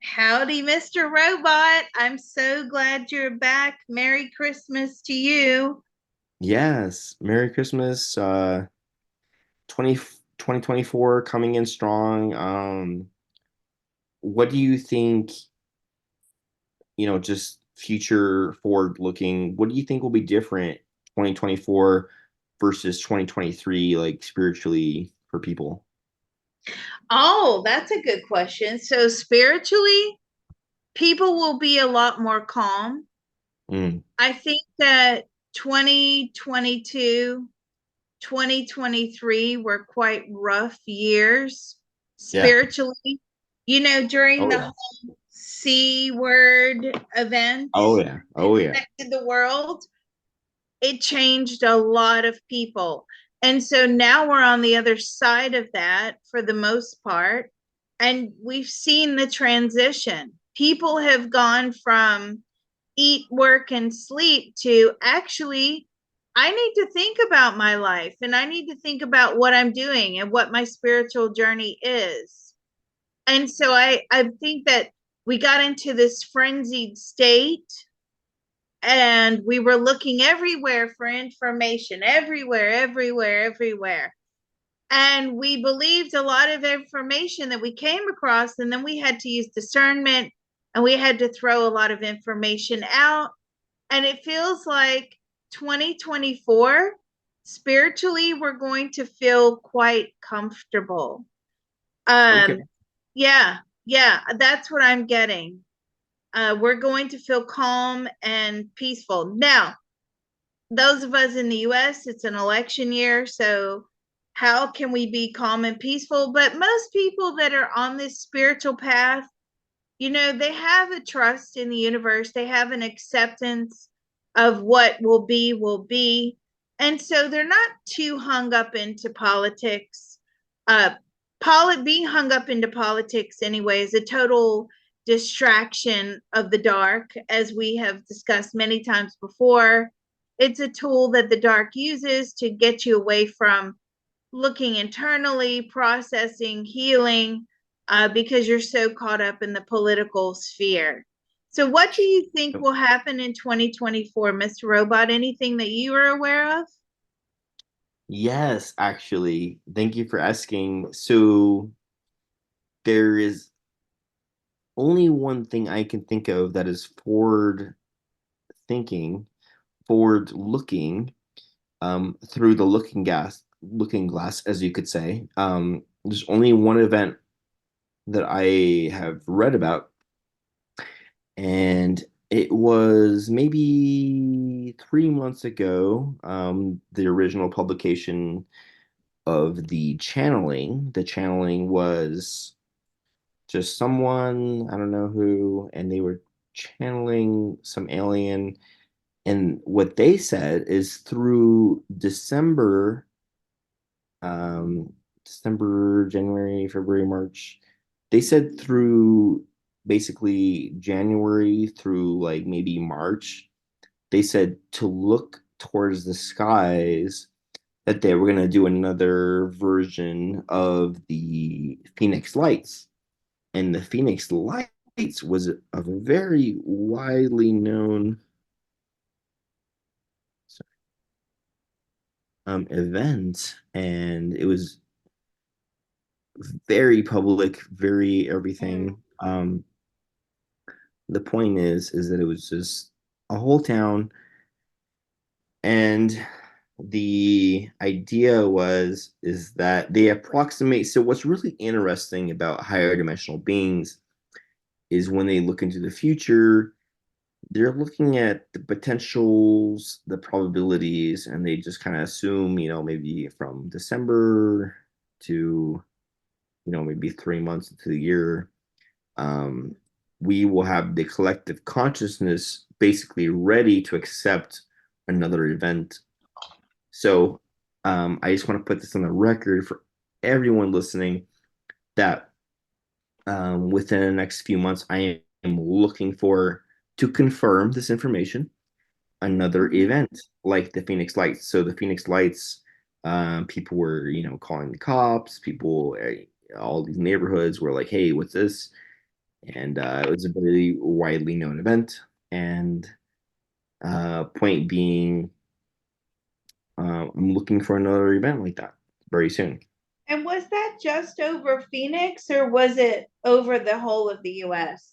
Howdy, Mr. Robot. I'm so glad you're back. Merry Christmas to you. Yes, Merry Christmas. 2024 coming in strong. What do you think, just future forward looking, what do you think will be different 2024 versus 2023, like spiritually for people? Oh, that's a good question. So, spiritually, people will be a lot more calm. Mm, I think that 2022, 2023 were quite rough years yeah. spiritually. During Oh the yeah. whole C word event Oh yeah. that Oh yeah. affected the world, it changed a lot of people. And so now we're on the other side of that for the most part. And we've seen the transition. People have gone from eat, work, and sleep to actually, I need to think about my life and I need to think about what I'm doing and what my spiritual journey is. And so I think that we got into this frenzied state and we were looking everywhere for information, everywhere. And we believed a lot of information that we came across, and then we had to use discernment and we had to throw a lot of information out. And it feels like 2024, spiritually, we're going to feel quite comfortable. Okay. Yeah, yeah, that's what I'm getting. We're going to feel calm and peaceful. Now, those of us in the US, it's an election year. So, how can we be calm and peaceful? But most people that are on this spiritual path, they have a trust in the universe, they have an acceptance of what will be, will be. And so they're not too hung up into politics. Uh, being hung up into politics, anyway, is a total distraction of the dark, as we have discussed many times before. It's a tool that the dark uses to get you away from looking internally, processing, healing, because you're so caught up in the political sphere. So, what do you think will happen in 2024, Mr. Robot? Anything that you are aware of? Yes, actually. Thank you for asking. So there is only one thing I can think of that is forward thinking, forward looking, through the looking glass, as you could say. There's only one event that I have read about, and it was maybe 3 months ago. The original publication of the channeling. The channeling was just someone, I don't know who, and they were channeling some alien. And what they said is through um, December, January, February, March, they said through basically January through like maybe March, they said to look towards the skies that they were going to do another version of the Phoenix Lights. And the Phoenix Lights was a very widely known event, and it was very public, very Mm. everything. The point is that it was just a whole town, and the idea was is that they approximate. So what's really interesting about higher dimensional beings is when they look into the future, they're looking at the potentials, the probabilities, and they just kind of assume, maybe from December to, maybe 3 months into the year, um, we will have the collective consciousness basically ready to accept another event. So I just want to put this on the record for everyone listening that within the next few months, I am looking for to confirm this information another Mhm. event like the Phoenix Lights. So the Phoenix Lights, people were, calling the cops. People, all these neighborhoods were like, "Hey, what's this?" And it was a very widely known event. And point being, I'm looking for another event like that very soon. And was that just over Phoenix or was it over the whole of the US?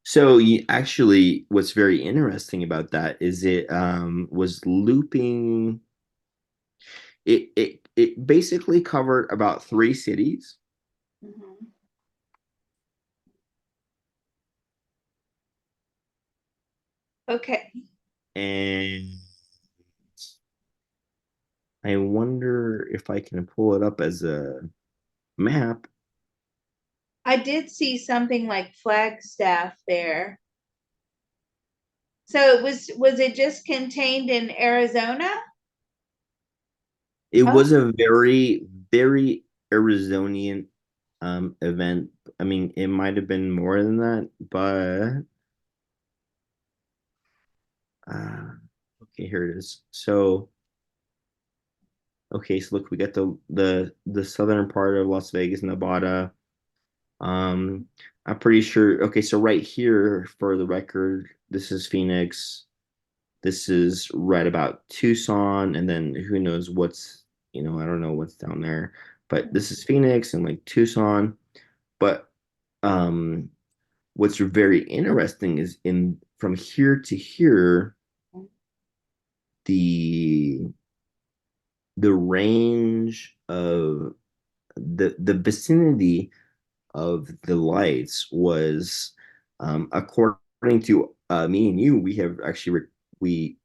So actually, what's very interesting about that is it was looping. It basically covered about three cities, Mhm. Okay. and I wonder if I can pull it up as a map. I did see something like Flagstaff there. So was it just contained in Arizona? It Oh, was a very, very Arizonian event. I mean, it might have been more than that, but uh, okay, here it is. So, okay, so look, we got the southern part of Las Vegas, Nevada. Um, I'm pretty sure. Okay, so right here, for the record, this is Phoenix. This is right about Tucson, and then who knows what's, I don't know what's down there. But this is Phoenix and like Tucson. But um, what's very interesting is in from here to here, the the range of the vicinity of the lights was, according to me and you, we have actually we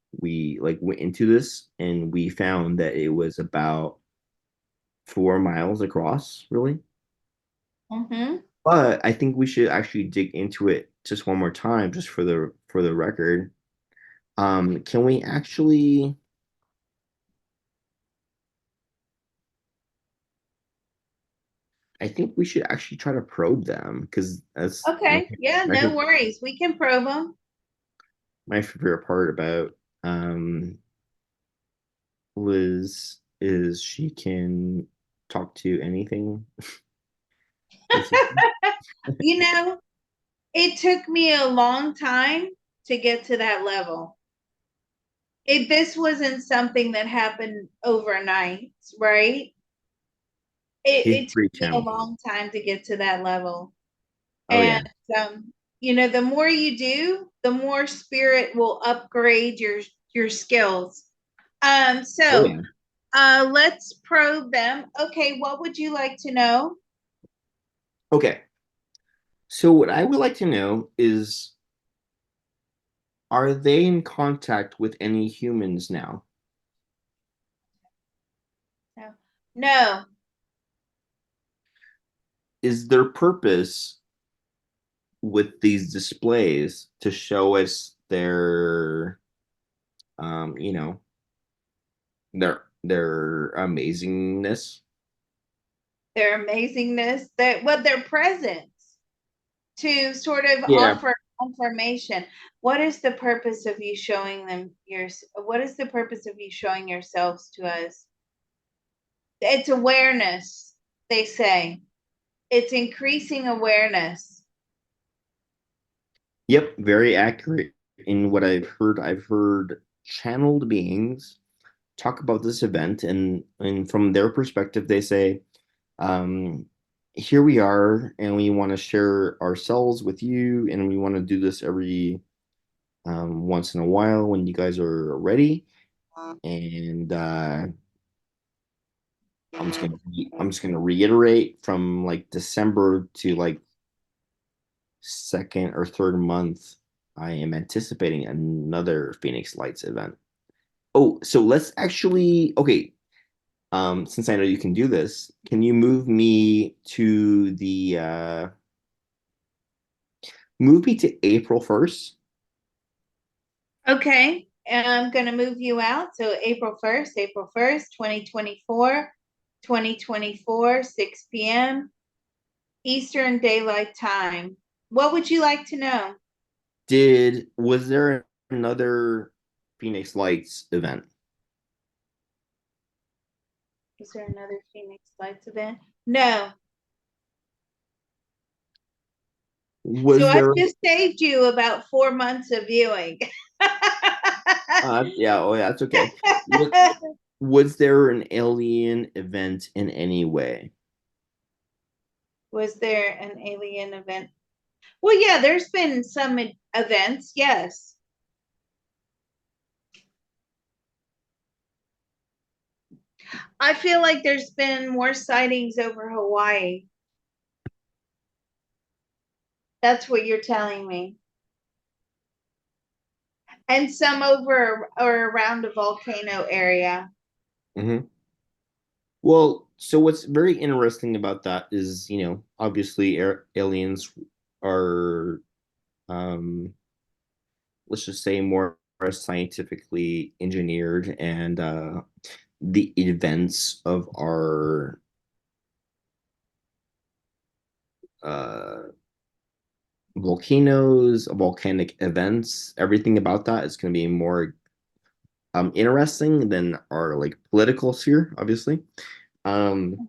like went into this and we found that it was about 4 miles across, really. mm-hmm. But I think we should actually dig into it just one more time, just for the record. Can we actually? I think we should actually try to probe them because that's Okay. Yeah, my no worries. We can probe them. my favorite part about Liz is she can talk to anything, basically. You know, it took me a long time to get to that level. This wasn't something that happened overnight, right? It took History me a Channel. long time to get to that level. Oh And yeah. um, the more you do, the more spirit will upgrade your skills. Oh So yeah. let's probe them. Okay, what would you like to know? Okay. So what I would like to know is, are they in contact with any humans now? No. No, Is their purpose with these displays to show us um, you know, their amazingness? their amazingness, their presence to sort of Yeah. offer information. What is the purpose of you showing them your? What is the purpose of you showing yourselves to us? It's awareness, they say. It's increasing awareness. Yep, very accurate in what I've heard channeled beings talk about this event, and from their perspective, they say, um, "Here we are, and we want to share ourselves with you, and we want to do this every once in a while when you guys are ready." And I'm just gonna reiterate from like December to like second or third month, I am anticipating another Phoenix Lights event. Oh, so let's actually, okay. Since I know you can do this, can you move me to April 1st? Okay, I'm going to move you out. So April 1st, 2024, 6 p.m. Eastern Daylight Time. What would you like to know? Was there another Phoenix Lights event? Is there another Phoenix Lights event? No. So Was I've there just saved you about 4 months of viewing. yeah, oh yeah, that's okay. Was, was there an alien event in any way? Was there an alien event? Well, yeah, there's been some events, yes. I feel like there's been more sightings over Hawaii. That's what you're telling me. And some over or around a volcano area. Mm-hmm. Well, so what's very interesting about that is, obviously aliens are, um, let's just say, more scientifically engineered, and the events of our uh, volcanoes, volcanic events, everything about that is going to be more interesting than our like political sphere, obviously. Um,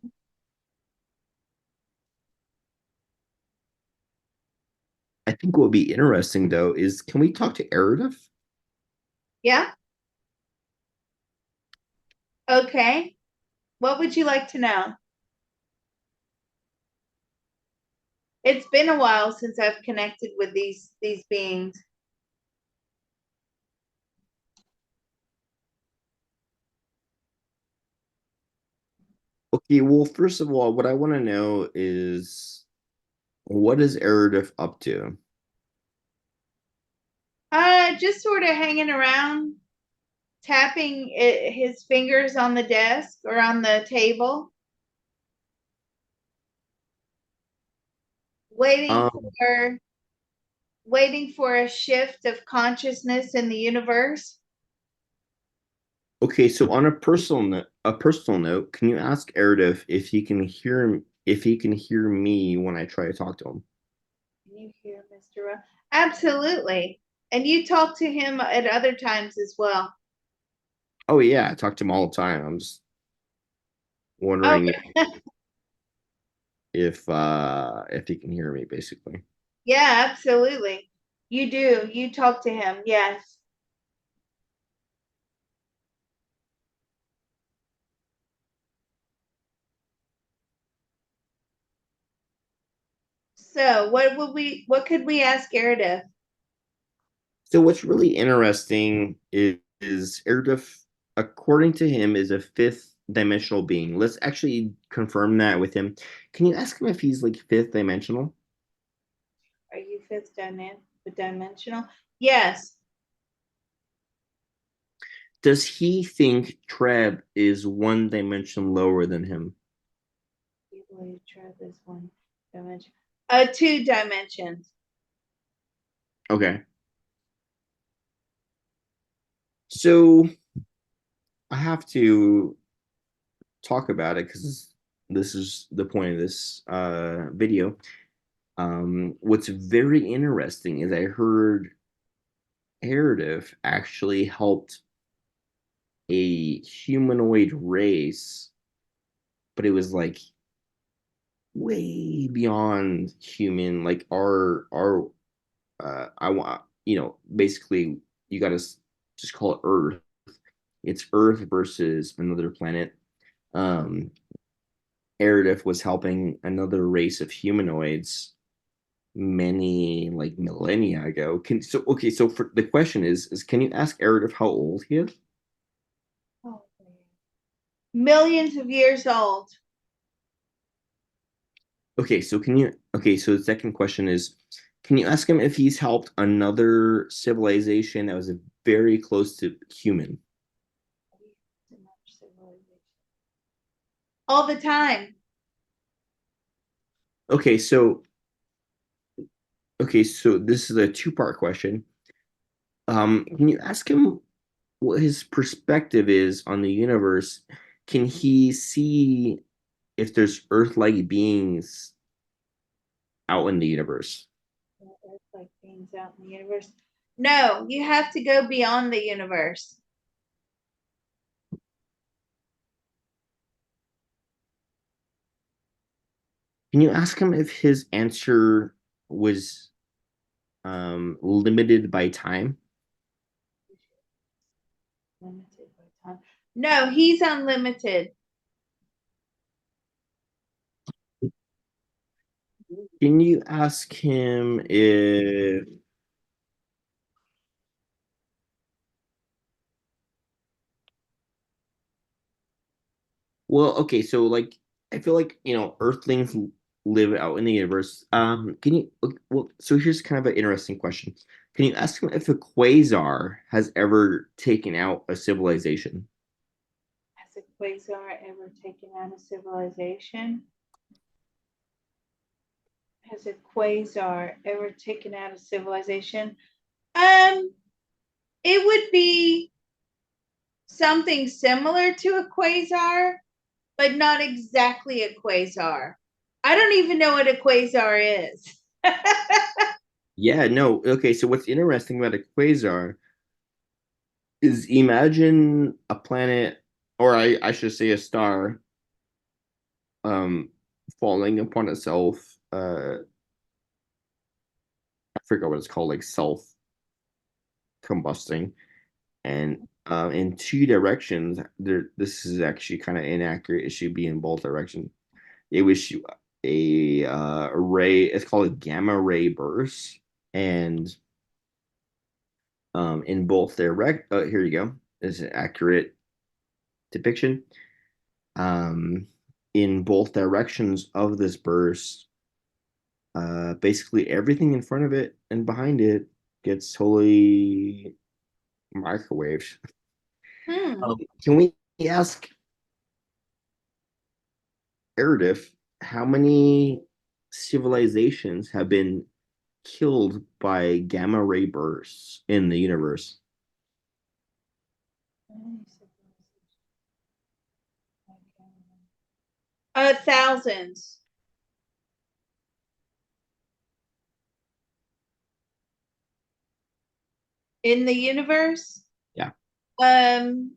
I think what would be interesting though is, can we talk to Erudif? Yeah. Okay. What would you like to know? It's been a while since I've connected with these beings. Okay, well, first of all, what I want to know is, what is Erudif up to? Just sort of hanging around, tapping his fingers on the desk or on the table, waiting Um, for waiting for a shift of consciousness in the universe. okay, so on a personal note, can you ask Erudif if he can hear me when I try to talk to him? Can you hear Mr. Absolutely. And you talk to him at other times as well. Oh yeah, I talk to him all the time. I'm just Oh, wondering if he can hear me, basically. yeah, absolutely. You do. You talk to him. Yes. So, what could we ask Erda? So what's really interesting is Erudif, according to him, is a fifth dimensional being. Let's actually confirm that with him. Can you ask him if he's like fifth dimensional? Are you dimensional? Yes. Does he think Treb is one dimension lower than him? You believe Trev is one dimension. Two dimensions. Okay. So I have to talk about it because this is the point of this video. What's very interesting is I heard Erudif actually helped a humanoid race, but it was like way beyond human. Like our I want basically you got to just call it Earth. It's Earth versus another planet. Um, Erudif was helping another race of humanoids many like millennia ago. So for the question is can you ask Erudif how old he is? Oh, millions of years old. So the second question is, can you ask him if he's helped another civilization that was very close to human? All the time. Okay, so so this is a two-part question. Can you ask him what his perspective is on the universe? Can he see if there's Earth-like beings out in the universe? Earth-like beings out in the universe. No, you have to go beyond the universe. Can you ask him if his answer was limited by time? Limited by time. No, he's unlimited. Can you ask him if well, okay, so like I feel like, Earthlings live out in the universe. Can you well, so here's kind of an interesting question. Can you ask him if a quasar has ever taken out a civilization? Has a quasar ever taken out a civilization? Has a quasar ever taken out a civilization? Um, it would be something similar to a quasar, but not exactly a quasar. I don't even know what a quasar is. Yeah, no. Okay, so what's interesting about a quasar is imagine a planet, or I should say a star, um, falling upon itself. I forget what it's called, like self combusting, and in two directions. There, this is actually kind of inaccurate. It should be in both directions. It would shoot a ray. It's called a gamma ray burst, and in both direct. Here you go. This is an accurate depiction. Um, in both directions of this burst, basically everything in front of it and behind it gets totally microwaved. Hmm. Can we ask Eridif how many civilizations have been killed by gamma ray bursts in the universe? Thousands in the universe. Yeah. Um,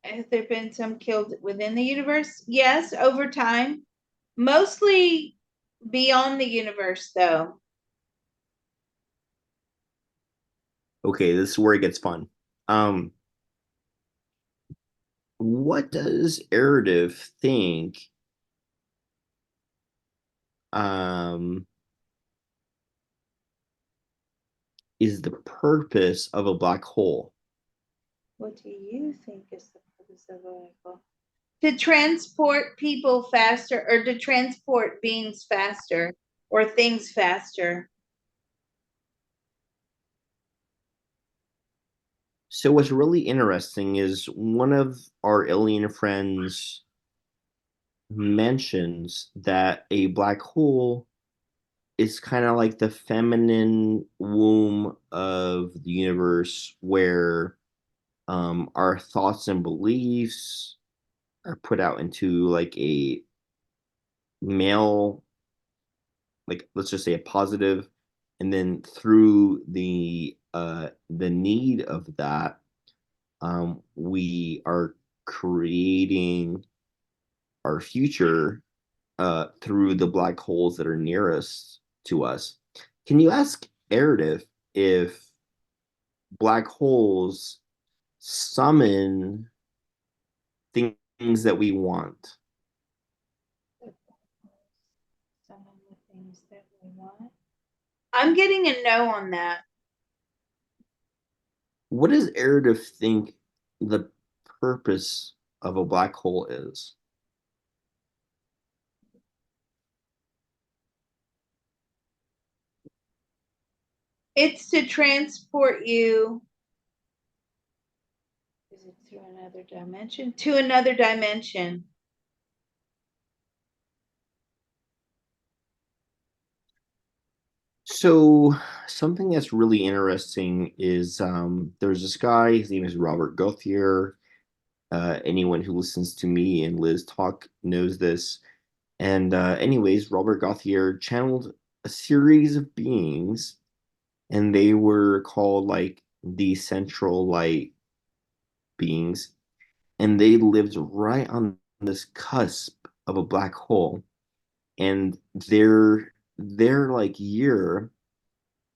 has there been some killed within the universe? Yes, over time. Mostly beyond the universe, though. Okay, this is where it gets fun. Um, what does Eridif think um is the purpose of a black hole? What do you think is the purpose of a black hole? To transport people faster or to transport beings faster or things faster. So what's really interesting is one of our alien friends mentions that a black hole is kind of like the feminine womb of the universe where our thoughts and beliefs are put out into like a male, like let's just say a positive, and then through the need of that, we are creating our future through the black holes that are nearest to us. Can you ask Eridif if black holes summon things that we want? Some of the things that we want. I'm getting a no on that. What does Eridif think the purpose of a black hole is? It's to transport you. Is it to another dimension? To another dimension. So something that's really interesting is there's this guy, his name is Robert Gauthier. Anyone who listens to me and Liz talk knows this. And anyways, Robert Gauthier channeled a series of beings, and they were called like the central light beings, and they lived right on this cusp of a black hole, and their like year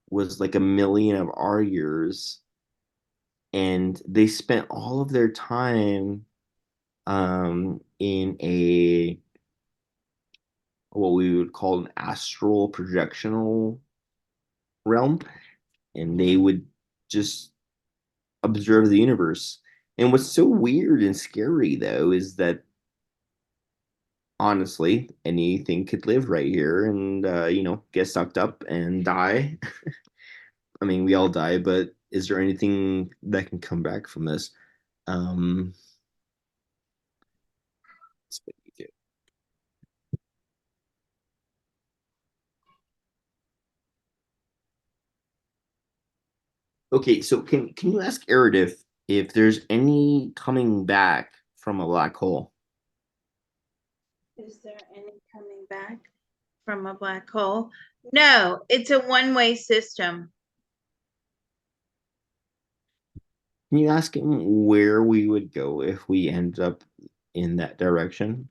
was like 1 million of our years, and they spent all of their time in a what we would call an astral projectional realm, and they would just observe the universe. And what's so weird and scary though is that honestly anything could live right here and get sucked up and die. I mean, we all die, but is there anything that can come back from this? um okay, so can you ask Eridif if there's any coming back from a black hole? Is there any coming back from a black hole? No, it's a one-way system. Can you ask him where we would go if we end up in that direction?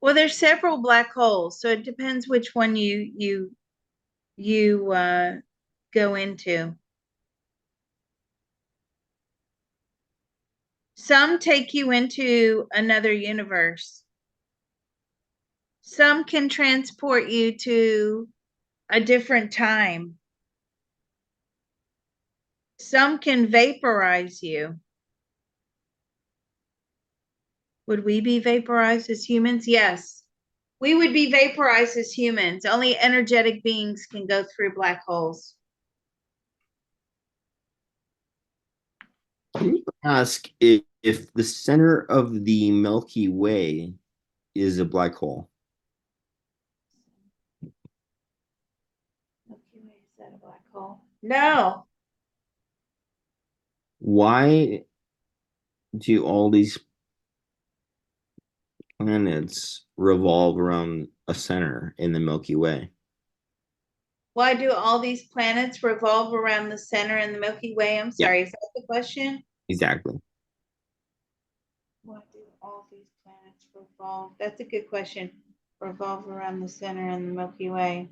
Well, there's several black holes, so it depends which one you go into. Some take you into another universe. Some can transport you to a different time. Some can vaporize you. Would we be vaporized as humans? Yes. We would be vaporized as humans. Only energetic beings can go through black holes. Can you ask if the center of the Milky Way is a black hole? Milky Way, is that a black hole? No. Why do all these planets revolve around a center in the Milky Way? Why do all these planets revolve around the center in the Milky Way? I'm Yeah, sorry, is that the question? exactly. Why do all these planets revolve? That's a good question. Revolve around the center in the Milky Way.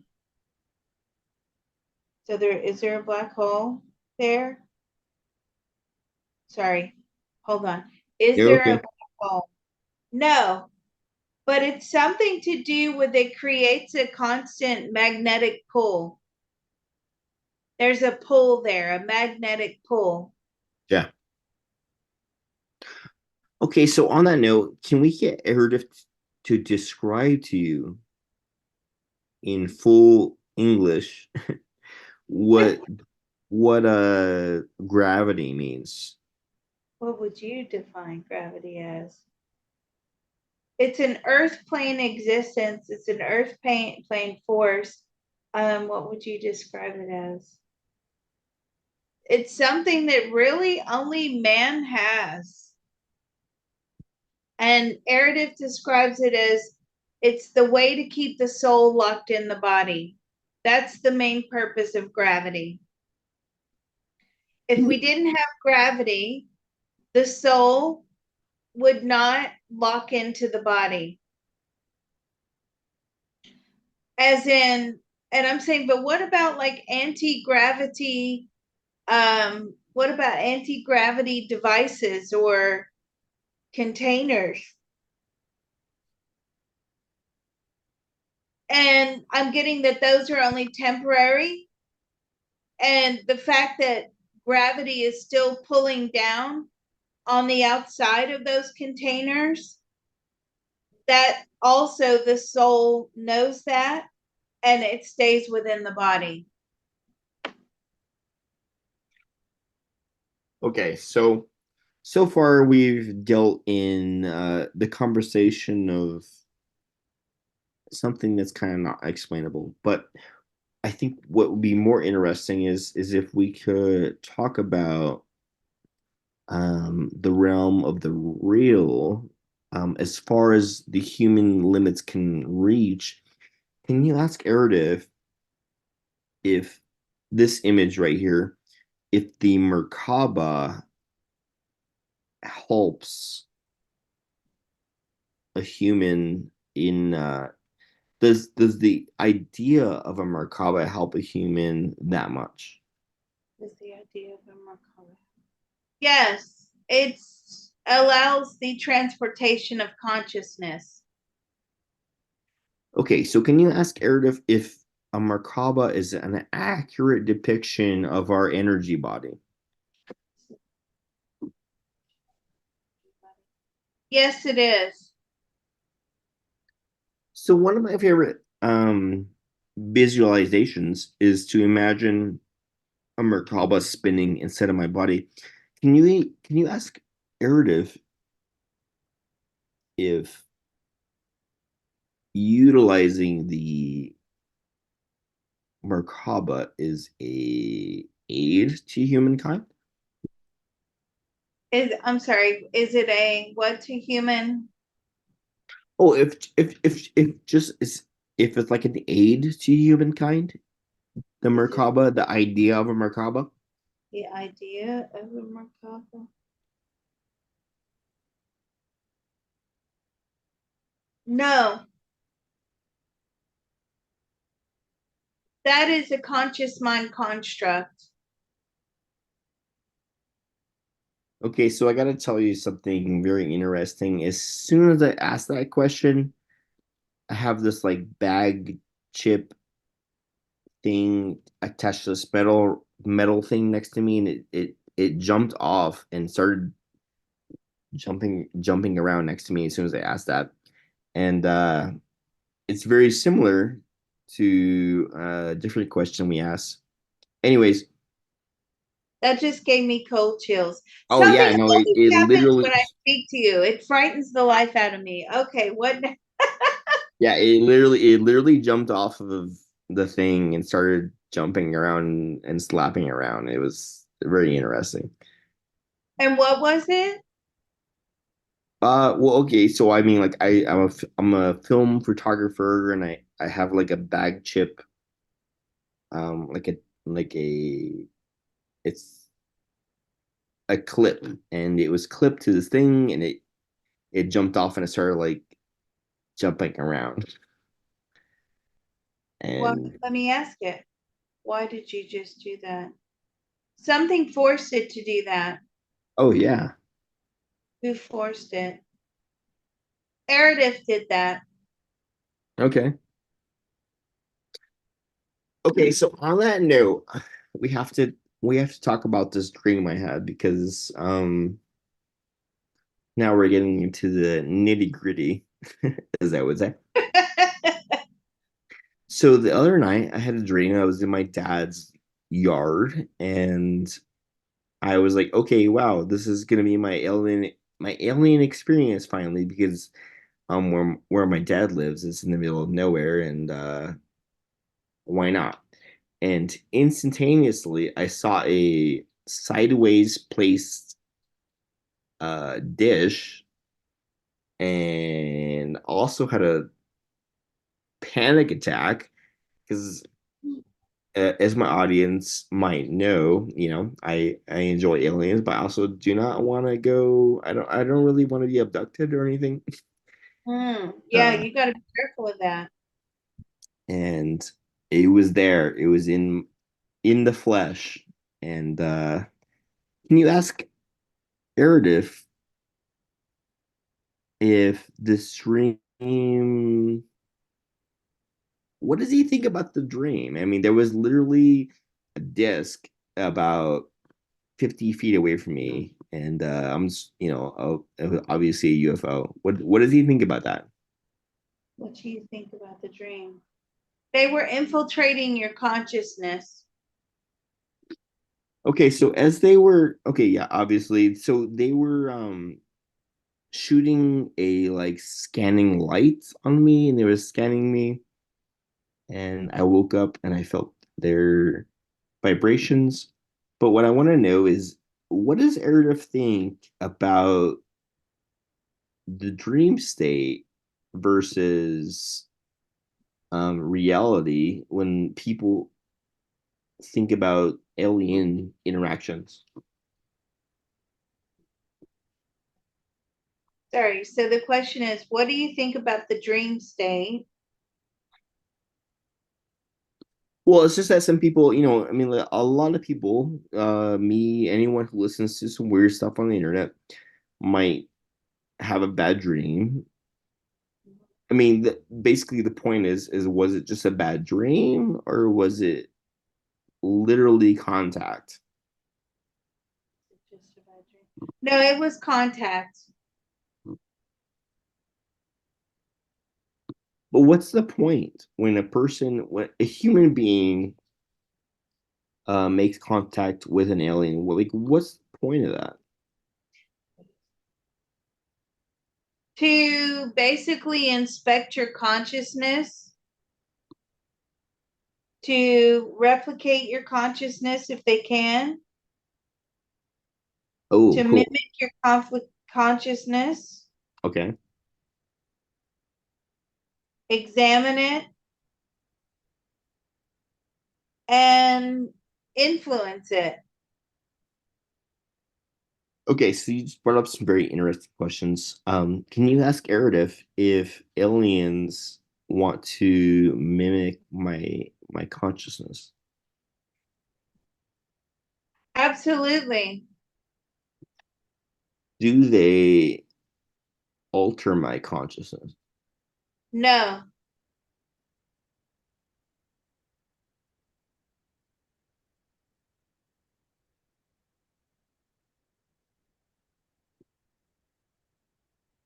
So there a black hole there? Sorry, hold on. Is You're there a okay. black hole? No, but it's something to do with it creates a constant magnetic pull. There's a pull there, a magnetic pull. Yeah. Okay, so on that note, can we get Eridif to describe to you in full English what gravity means? What would you define gravity as? It's an earth plane existence. It's an earth plane force. What would you describe it as? It's something that really only man has. And Eridif describes it as it's the way to keep the soul locked in the body. That's the main purpose of gravity. If we didn't have gravity, the soul would not lock into the body. As in, and I'm saying, but what about like anti-gravity? What about anti-gravity devices or containers? And I'm getting that those are only temporary. And the fact that gravity is still pulling down on the outside of those containers, that also the soul knows that and it stays within the body. Okay, so far we've dealt in the conversation of something that's kind of not explainable, but I think what would be more interesting is if we could talk about the realm of the real, as far as the human limits can reach. Can you ask Erudif if this image right here, if the Merkaba helps a human in does the idea of a Merkaba help a human that much? Is the idea of a Merkaba? Yes, it allows the transportation of consciousness. Okay, so can you ask Erudif if a Merkaba is an accurate depiction of our energy body? Yes, it is. So one of my favorite visualizations is to imagine a Merkaba spinning inside of my body. Can you ask Erudif if utilizing the Merkaba is a aid to humankind? I'm sorry, is it a what to human? Oh, if just is if it's like an aid to humankind, the Is it Merkaba, the idea of a Merkaba. the idea of a Merkaba? No, that is a conscious mind construct. Okay, so I gotta tell you something very interesting. As soon as I asked that question, I have this like bag chip thing attached to this metal thing next to me, and it jumped off and started jumping around next to me as soon as I asked that. And it's very similar to a different question we asked. Anyways, That just gave me cold chills. oh Something yeah, no, always it happens literally when I speak to you. It frightens the life out of me. Okay, what? yeah, it literally jumped off of the thing and started jumping around and slapping around. It was very interesting. And what was it? Well, okay, so I mean, like, I'm a film photographer, and I have like a bag chip, like a it's a clip, and it was clipped to this thing, and it jumped off, and it started like jumping around, Well, and let me ask it. Why did you just do that? Something forced it to do that. oh yeah, Who forced it? Meredith did that. okay, okay. So on that note, we have to we have to talk about this dream I had because now we're getting into the nitty gritty, as I would say. So the other night, I had a dream. I was in my dad's yard, and I was like, "Okay, wow, this is gonna be my alien experience finally." Because where my dad lives is in the middle of nowhere, and why not? And instantaneously, I saw a sideways placed dish, and also had a panic attack because as my audience might know, I enjoy aliens, but I also do not want to go. I don't really want to be abducted or anything. Yeah, Uh, you got to be careful with that. and it was there. It was in the flesh. And can you ask Erudif if the stream? What does he think about the dream? I mean, there was literally a disc about 50 feet away from me, and obviously a UFO. What does he think about that? What do you think about the dream? They were infiltrating your consciousness. Okay, so as they were okay, yeah, obviously, so they were shooting a like scanning light on me, and they were scanning me, and I woke up and I felt their vibrations. But what I want to know is what does Meredith think about the dream state versus reality when people think about alien interactions? Sorry. So the question is, what do you think about the dream state? Well, it's just that some people, I mean, like, a lot of people, me, anyone who listens to some weird stuff on the internet might have a bad dream. I mean, basically the point is was it just a bad dream or was it literally contact? No, it was contact. But what's the point when when a human being makes contact with an alien? Like, what's the point of that? To basically inspect your consciousness, to replicate your consciousness if they can, Oh, to cool. mimic your conflict consciousness, Okay. examine it, and influence it. Okay, so you just brought up some very interesting questions. Can you ask Meredith if aliens want to mimic my consciousness? Absolutely. Do they alter my consciousness? No.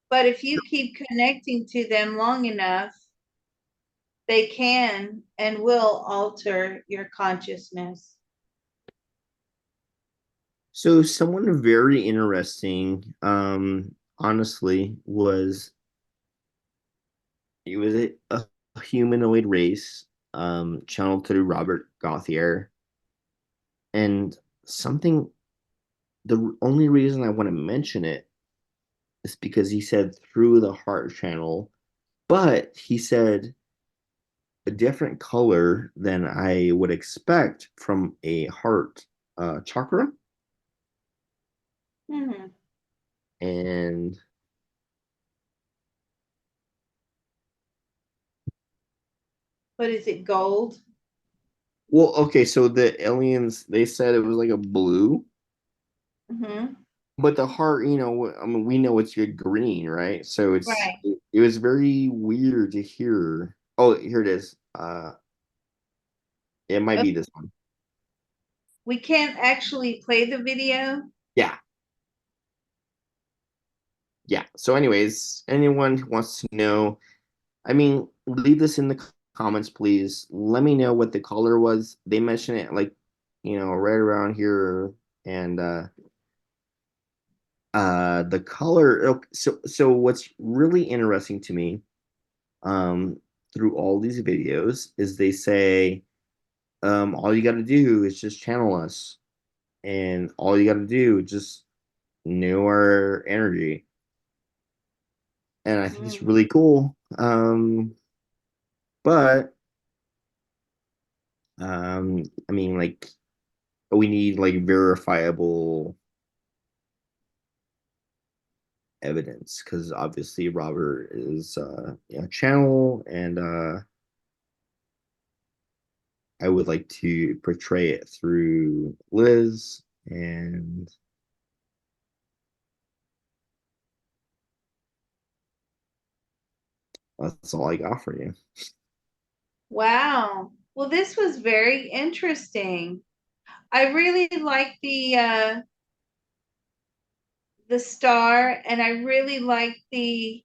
But if you keep connecting to them long enough, they can and will alter your consciousness. So someone very interesting, honestly, was it was a humanoid race, channeled through Robert Gauthier, and something. The only reason I want to mention it is because he said through the heart channel, but he said a different color than I would expect from a heart chakra, Hmm. and What is it, gold? well, okay, so the aliens they said it was like a blue, Hmm. but the heart, I mean, we know it's your green, right? So Right. it was very weird to hear. Oh, here it is. It might Oh, be this one. we can't actually play the video. Yeah, yeah. So, anyways, anyone who wants to know, I mean, leave this in the comments, please. Let me know what the color was. They mentioned it like, right around here, and the color. So what's really interesting to me, um, through all these videos is they say, all you got to do is just channel us, and all you got to do is just know our energy, and I think it's Mm. really cool. But I mean, like, we need like verifiable evidence because obviously Robert is channel, and I would like to portray it through Liz, and that's all I got for you. Wow. Well, this was very interesting. I really like the star, and I really like the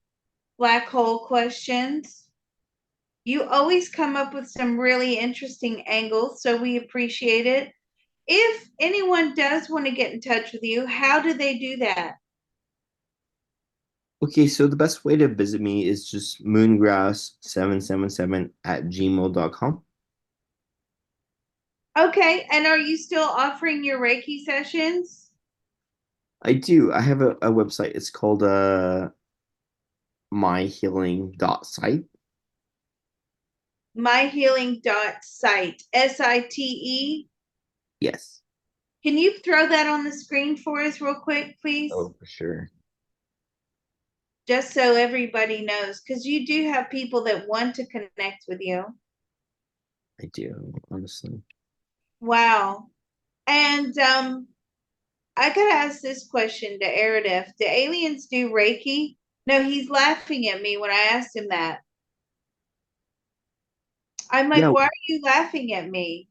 black hole questions. You always come up with some really interesting angles, so we appreciate it. If anyone does want to get in touch with you, how do they do that? Okay, so the best way to visit me is just moongrass777 at gmail.com. Okay, and are you still offering your Reiki sessions? I do. I have a website. It's called myhealing.site. Myhealing.site, SITE. Yes. Can you throw that on the screen for us real quick, please? Oh, for sure. Just so everybody knows, because you do have people that want to connect with you. I do, honestly. Wow. And I gotta ask this question to Eridif. Do aliens do Reiki? No, he's laughing at me when I asked him that. I'm like, Yeah, why are you laughing at me?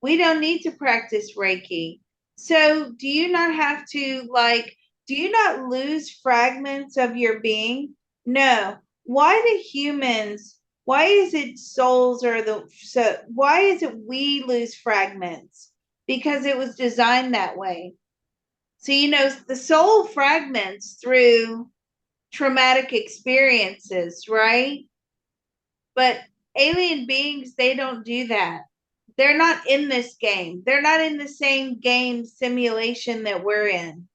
We don't need to practice Reiki. So, do you not have to, like, do you not lose fragments of your being? No. Why do humans, why is it souls are the, so why is it we lose fragments? Because it was designed that way. So, the soul fragments through traumatic experiences, right? But alien beings, they don't do that. They're not in this game. They're not in the same game simulation that we're in.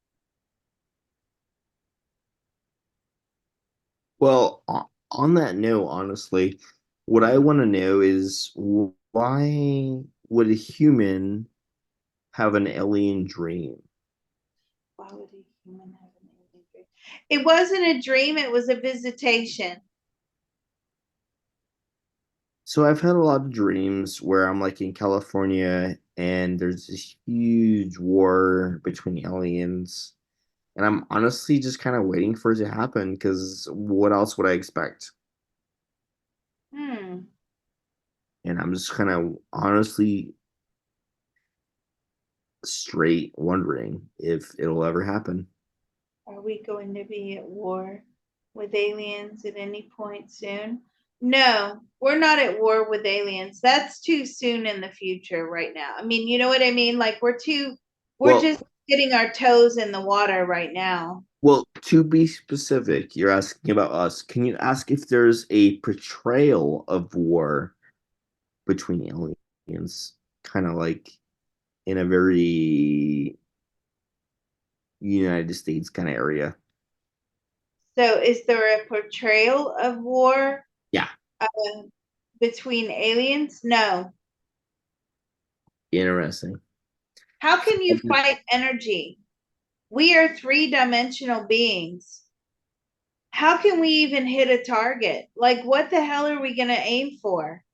well, on that note, honestly, what I want to know is why would a human have an alien dream? Why would a human have an alien dream? It wasn't a dream, it was a visitation. So I've had a lot of dreams where I'm like in California and there's this huge war between aliens. And I'm honestly just kind of waiting for it to happen because what else would I expect? Hmm. And I'm just kind of honestly straight wondering if it'll ever happen. Are we going to be at war with aliens at any point soon? No, we're not at war with aliens. That's too soon in the future right now. I mean, you know what I mean? Like we're Well, just getting our toes in the water right now. well, to be specific, you're asking about us. Can you ask if there's a portrayal of war between aliens, kind of like in a very United States kind of area? So is there a portrayal of war Yeah, uh, between aliens? No. interesting. How can you fight energy? We are three-dimensional beings. How can we even hit a target? Like, what the hell are we going to aim for?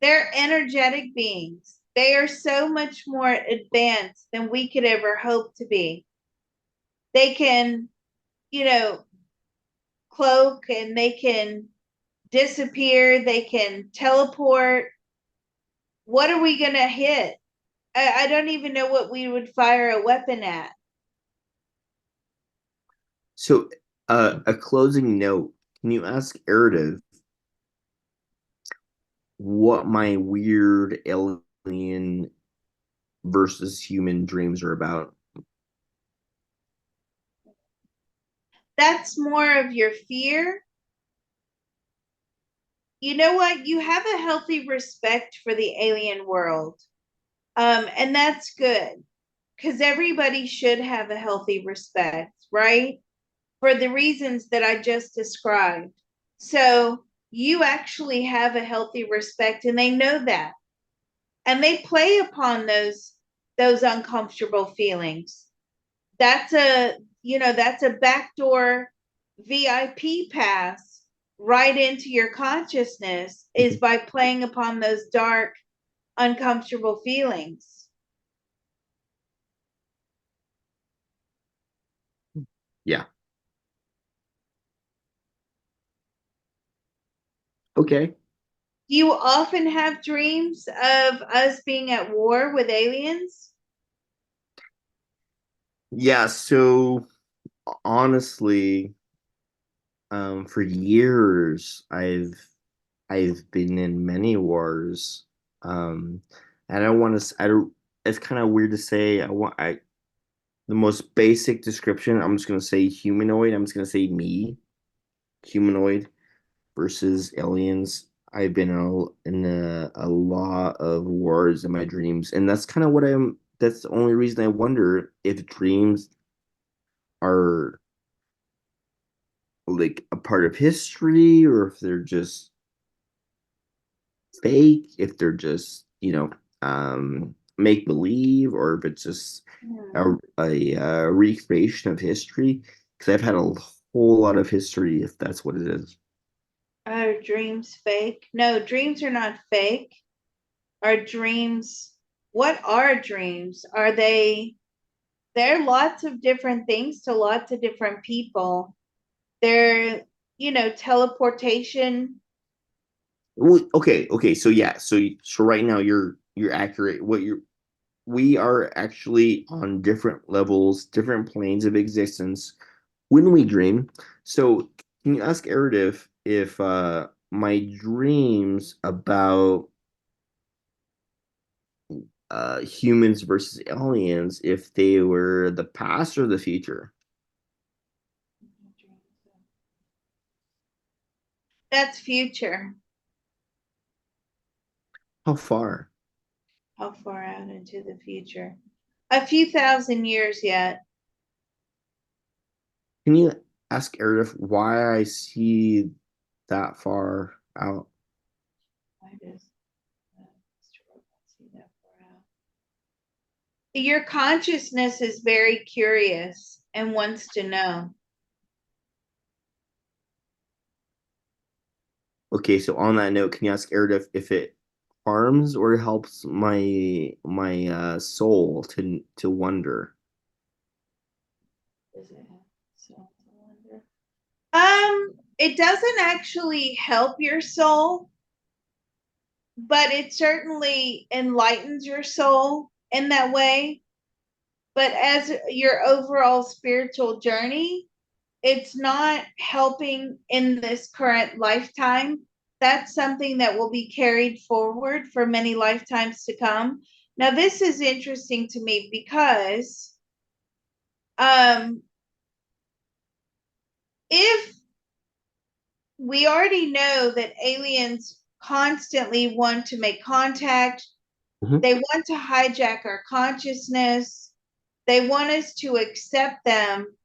They're energetic beings. They are so much more advanced than we could ever hope to be. They can, you know, cloak and they can disappear, they can teleport. What are we going to hit? I don't even know what we would fire a weapon at. So, a closing note. Can you ask Eridav what my weird alien versus human dreams are about? That's more of your fear. You know what? You have a healthy respect for the alien world. And that's good because everybody should have a healthy respect, right? For the reasons that I just described. So you actually have a healthy respect and they know that. And they play upon those uncomfortable feelings. That's a backdoor VIP pass right into your consciousness is by playing upon those dark uncomfortable feelings. Yeah. Okay. Do you often have dreams of us being at war with aliens? Yeah. So honestly, for years, I've been in many wars. Um, and I don't want to. I don't. It's kind of weird to say. The most basic description. I'm just gonna say humanoid. I'm just gonna say me, humanoid versus aliens. I've been in a lot of wars in my dreams, and that's kind of what I'm. That's the only reason I wonder if dreams are like a part of history, or if they're just fake, if they're just, make believe, or if it's just Hmm. a recreation of history. Because I've had a whole lot of history, if that's what it is. Are dreams fake? No, dreams are not fake. Are dreams, what are dreams? Are they, they're lots of different things to lots of different people. They're, teleportation. Well, okay, so yeah, so right now you're accurate. What you're We are actually on different levels, different planes of existence when we dream. So can you ask Eric if my dreams about humans versus aliens, if they were the past or the future? That's future. How far? How far out into the future? A few thousand years yet. Can you ask Eric why I see that far out? Why does see that far out? Your consciousness is very curious and wants to know. Okay, so on that note, can you ask Eric if it harms or helps my soul to wonder? Does it have so wonder? It doesn't actually help your soul, but it certainly enlightens your soul in that way. But as your overall spiritual journey, it's not helping in this current lifetime. That's something that will be carried forward for many lifetimes to come. Now, this is interesting to me because um, if we already know that aliens constantly want to make contact, Mhm. they want to hijack our consciousness, they want us to accept them,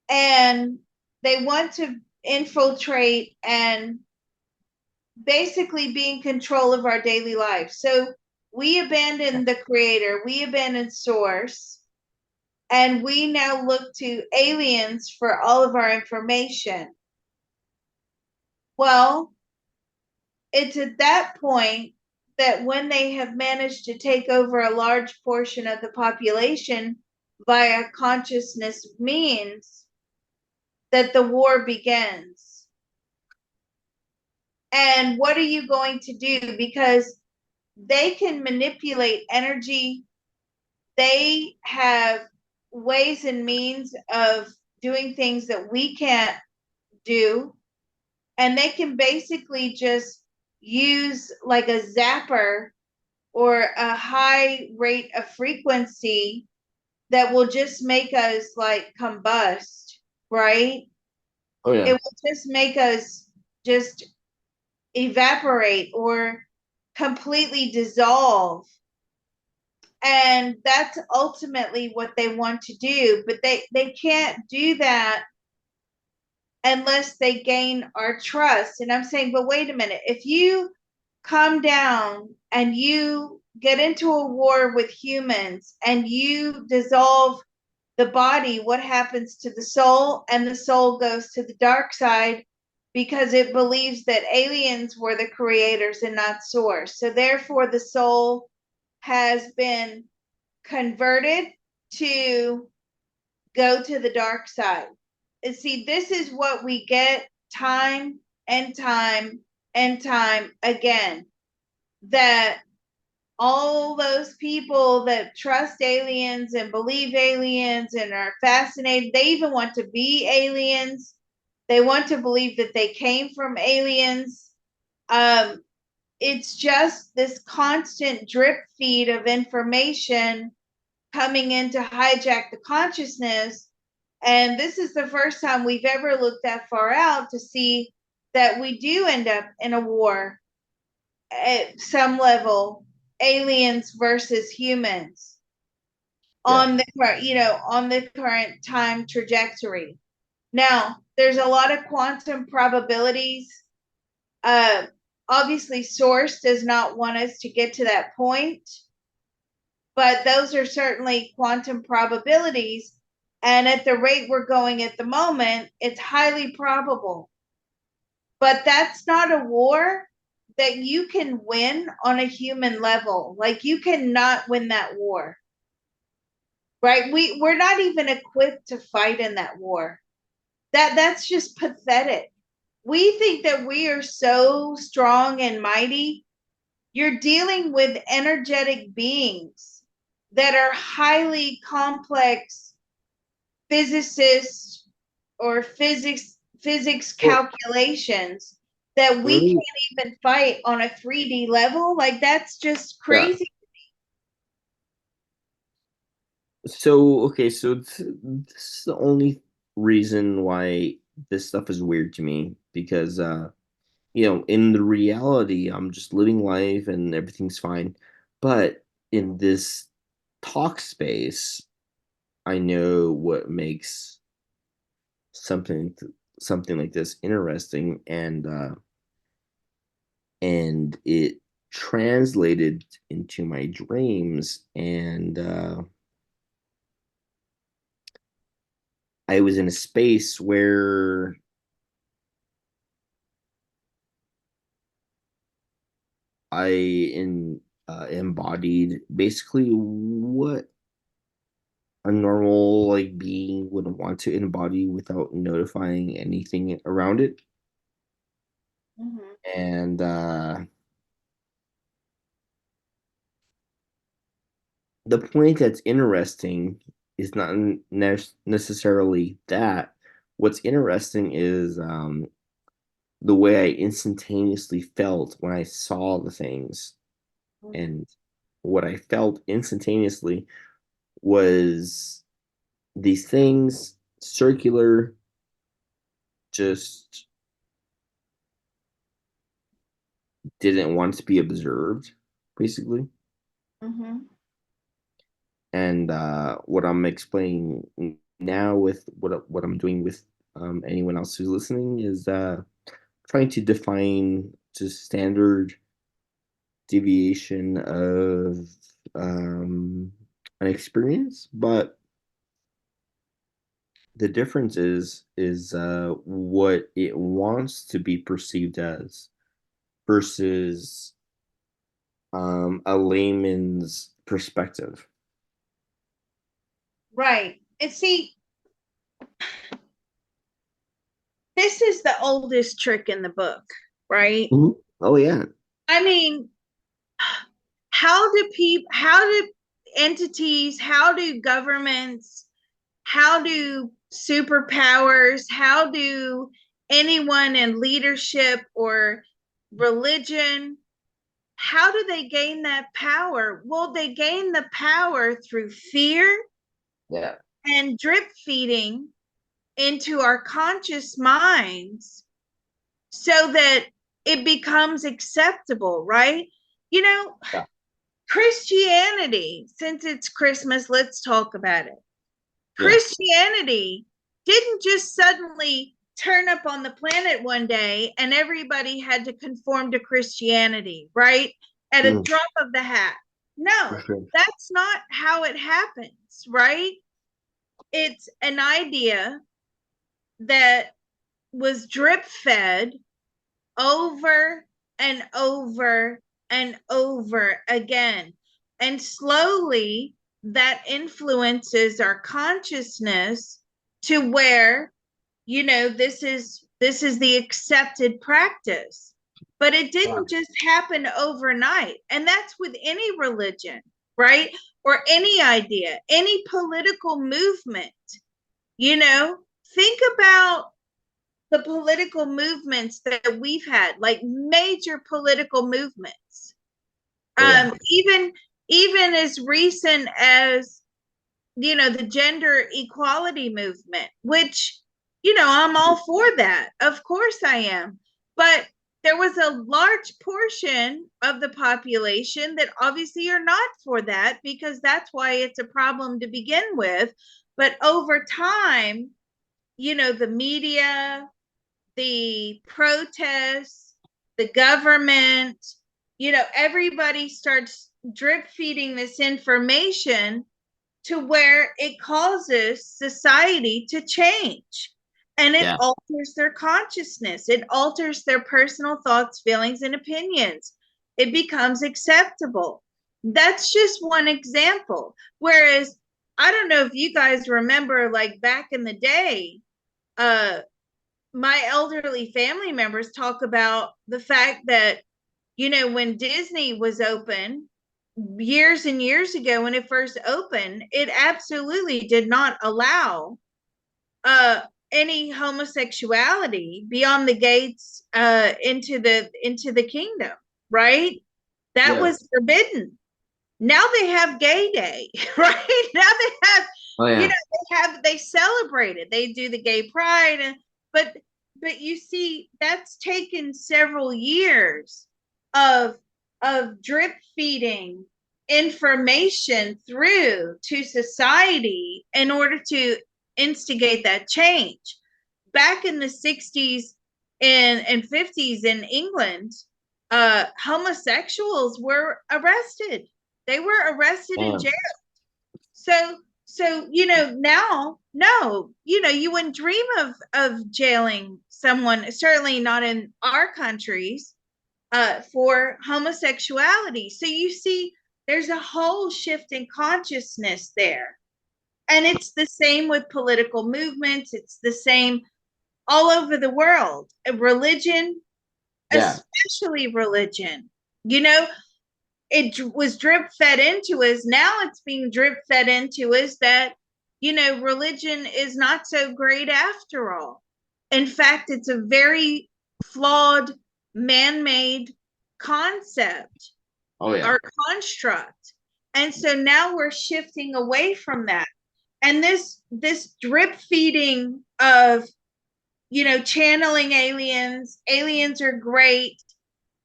and they want to infiltrate and basically be in control of our daily life. So we abandon the creator, we abandon source, and we now look to aliens for all of our information. Well, it's at that point that when they have managed to take over a large portion of the population via consciousness means, that the war begins. And what are you going to do? Because they can manipulate energy, they have ways and means of doing things that we can't do. And they can basically just use like a zapper or a high rate of frequency that will just make us like combust, right? Oh It yeah. will just make us just evaporate or completely dissolve. And that's ultimately what they want to do, but they can't do that unless they gain our trust. And I'm saying, but wait a minute, if you come down and you get into a war with humans and you dissolve the body, what happens to the soul? And the soul goes to the dark side because it believes that aliens were the creators and not source. So therefore the soul has been converted to go to the dark side. And see, this is what we get time and time and time again, that all those people that trust aliens and believe aliens and are fascinated, they even want to be aliens. They want to believe that they came from aliens. Um, it's just this constant drip feed of information coming in to hijack the consciousness. And this is the first time we've ever looked that far out to see that we do end up in a war at some level, aliens versus humans. Yeah. on the on the current time trajectory. Now, there's a lot of quantum probabilities. Uh, Obviously, source does not want us to get to that point, but those are certainly quantum probabilities. And at the rate we're going at the moment, it's highly probable. But that's not a war that you can win on a human level. Like, you cannot win that war, right? We're not even equipped to fight in that war. That's just pathetic. We think that we are so strong and mighty. You're dealing with energetic beings that are highly complex physicists or physics Well, calculations that we let me, can't even fight on a 3D level. Like, that's just yeah. crazy. So, okay, so this is the only reason why this stuff is weird to me because in the reality, I'm just living life and everything's fine. But in this talk space, I know what makes something something like this interesting, and it translated into my dreams, and I was in a space where embodied basically what a normal like being would want to embody without notifying anything around it. Mhm. And the point that's interesting is not necessarily that. What's interesting is the way I instantaneously felt when I saw the things. And what I felt instantaneously was these things circular, just didn't want to be observed, basically. Mhm. And what I'm explaining now with what I'm doing with anyone else who's listening is trying to define just standard deviation of an experience, but the difference is what it wants to be perceived as versus a layman's perspective. Right. And see, this is the oldest trick in the book, right? Mhm. Oh yeah, I mean, how do entities, how do governments, how do superpowers, how do anyone in leadership or religion, how do they gain that power? Well, they gain the power through fear yeah, and drip feeding into our conscious minds so that it becomes acceptable, right? You know, yeah. Christianity, since it's Christmas, let's talk about it. Yeah. Christianity didn't just suddenly turn up on the planet one day and everybody had to conform to Christianity, right? At a Mm, drop of the hat. for No, sure. that's not how it happens, right? It's an idea that was drip fed over and over and over again. And slowly that influences our consciousness to where, this is the accepted practice. But it Yeah. didn't just happen overnight. And that's with any religion, right? Or any idea, any political movement, you know, think about the political movements that we've had, like major political movements, Oh yeah. even as recent as the gender equality movement, which I'm all for that. Of course I am. But there was a large portion of the population that obviously are not for that, because that's why it's a problem to begin with. But over time, the media, the protests, the government, everybody starts drip feeding this information to where it causes society to change, and it Yeah. alters their consciousness, it alters their personal thoughts, feelings, and opinions. It becomes acceptable. That's just one example. Whereas, I don't know if you guys remember, like back in the day, uh my elderly family members talk about the fact that, when Disney was open years and years ago, when it first opened, it absolutely did not allow uh any homosexuality beyond the gates into the kingdom, right? That Yeah. was forbidden. Now they have gay day, right? Now they have, Oh yeah. they celebrate it, they do the gay pride, but you see, that's taken several years of drip feeding information through to society in order to instigate that change. Back in the 60s and 50s in England, homosexuals were arrested. They were arrested and Damn. jailed. So now, no, you wouldn't dream of jailing someone, certainly not in our countries, for homosexuality. So you see, there's a whole shift in consciousness there. And it's the same with political movements. It's the same all over the world. Religion, Yeah. especially religion, you know, it was drip fed into us. Now it's being drip fed into us that, religion is not so great after all. In fact, it's a very flawed, man made concept Oh yeah. or construct. And so now we're shifting away from that. And this drip feeding of, channeling aliens are great.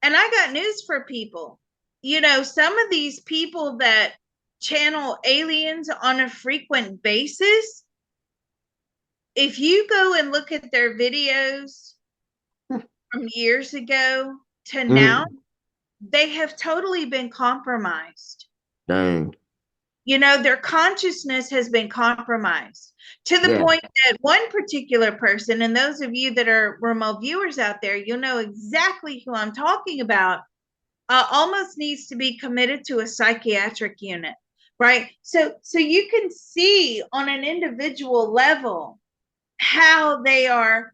And I got news for people. Some of these people that channel aliens on a frequent basis, if you go and look at their videos from years ago to now, Mm. they have totally been compromised. Dang. Their consciousness has been compromised to the Yeah. point that one particular person, and those of you that are remote viewers out there, you'll know exactly who I'm talking about, almost needs to be committed to a psychiatric unit, right? So you can see on an individual level how they are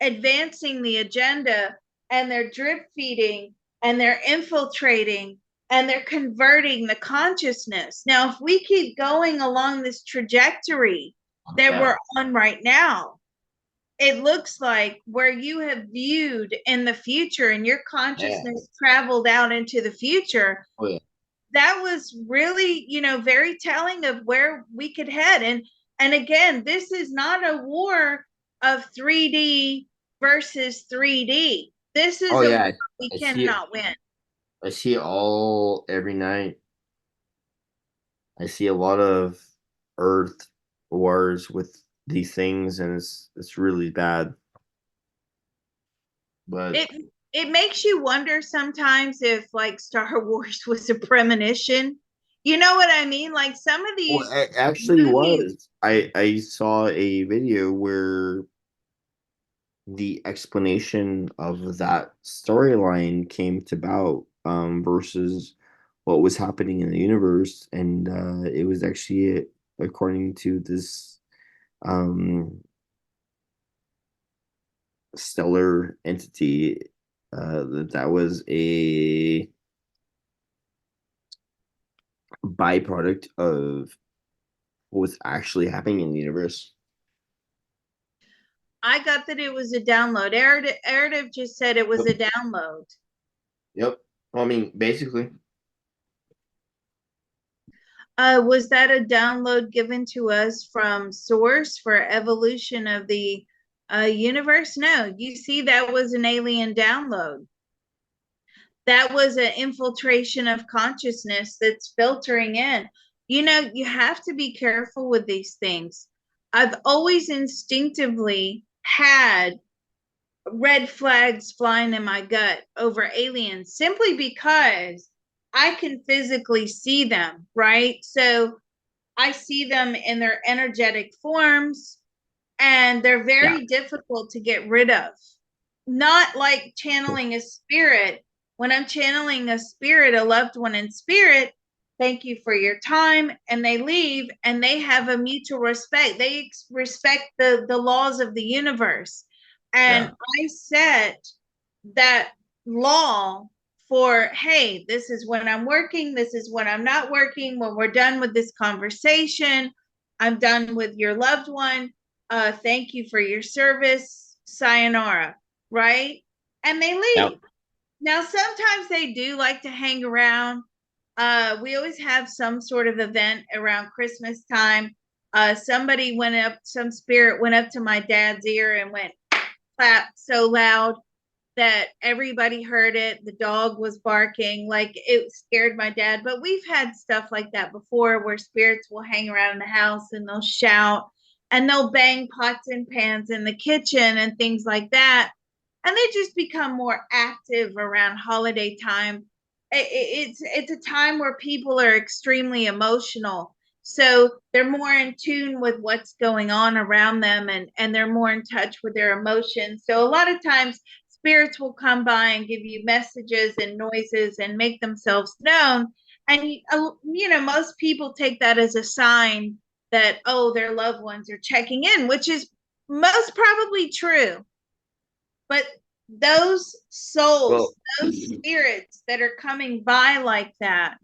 advancing the agenda, and they're drip feeding, and they're infiltrating, and they're converting the consciousness. Now, if we keep going along this trajectory that Yeah. we're on right now, it looks like where you have viewed in the future and your Yeah. consciousness traveled out into the future, Oh yeah. that was really, very telling of where we could head. And again, this is not a war of 3D versus 3D. This Oh is a war yeah. we I see it. cannot win. I see it all every night. I see a lot of Earth wars with these things, and it's really bad. But It makes you wonder sometimes if, like, Star Wars was a premonition. You know what I mean? Like, some of well, these it actually movies. was. I saw a video where the explanation of that storyline came to about versus what was happening in the universe, and it was actually according to this um stellar entity that was a byproduct of what's actually happening in the universe. I got that it was a download. Eridiv just said it was Yep. a download. Yep. Well, I mean, basically. Was that a download given to us from Source for evolution of the universe? No, you see, that was an alien download. That was an infiltration of consciousness that's filtering in. You know, you have to be careful with these things. I've always instinctively had red flags flying in my gut over aliens simply because I can physically see them, right? So I see them in their energetic forms, and they're Yeah. very difficult to get rid of. Not like channeling a spirit. When I'm channeling a spirit, a loved one in spirit, thank you for your time, and they leave, and they have a mutual respect. They respect the laws of the universe. And Yeah. I set that law for, hey, this is when I'm working, this is when I'm not working. When we're done with this conversation, I'm done with your loved one. Thank you for your service. Sayonara, right? And they Yeah. leave. Now, sometimes they do like to hang around. We always have some sort of event around Christmas time. Somebody went up, some spirit went up to my dad's ear and went clap so loud that everybody heard it. The dog was barking, like it scared my dad. But we've had stuff like that before where spirits will hang around the house and they'll shout and they'll bang pots and pans in the kitchen and things like that. And they just become more active around holiday time. It's a time where people are extremely emotional. So they're more in tune with what's going on around them, and they're more in touch with their emotions. So a lot of times spirits will come by and give you messages and noises and make themselves known. And you know, most people take that as a sign that, oh, their loved ones are checking in, which is most probably true. But those souls, Well, those spirits that are coming by like that,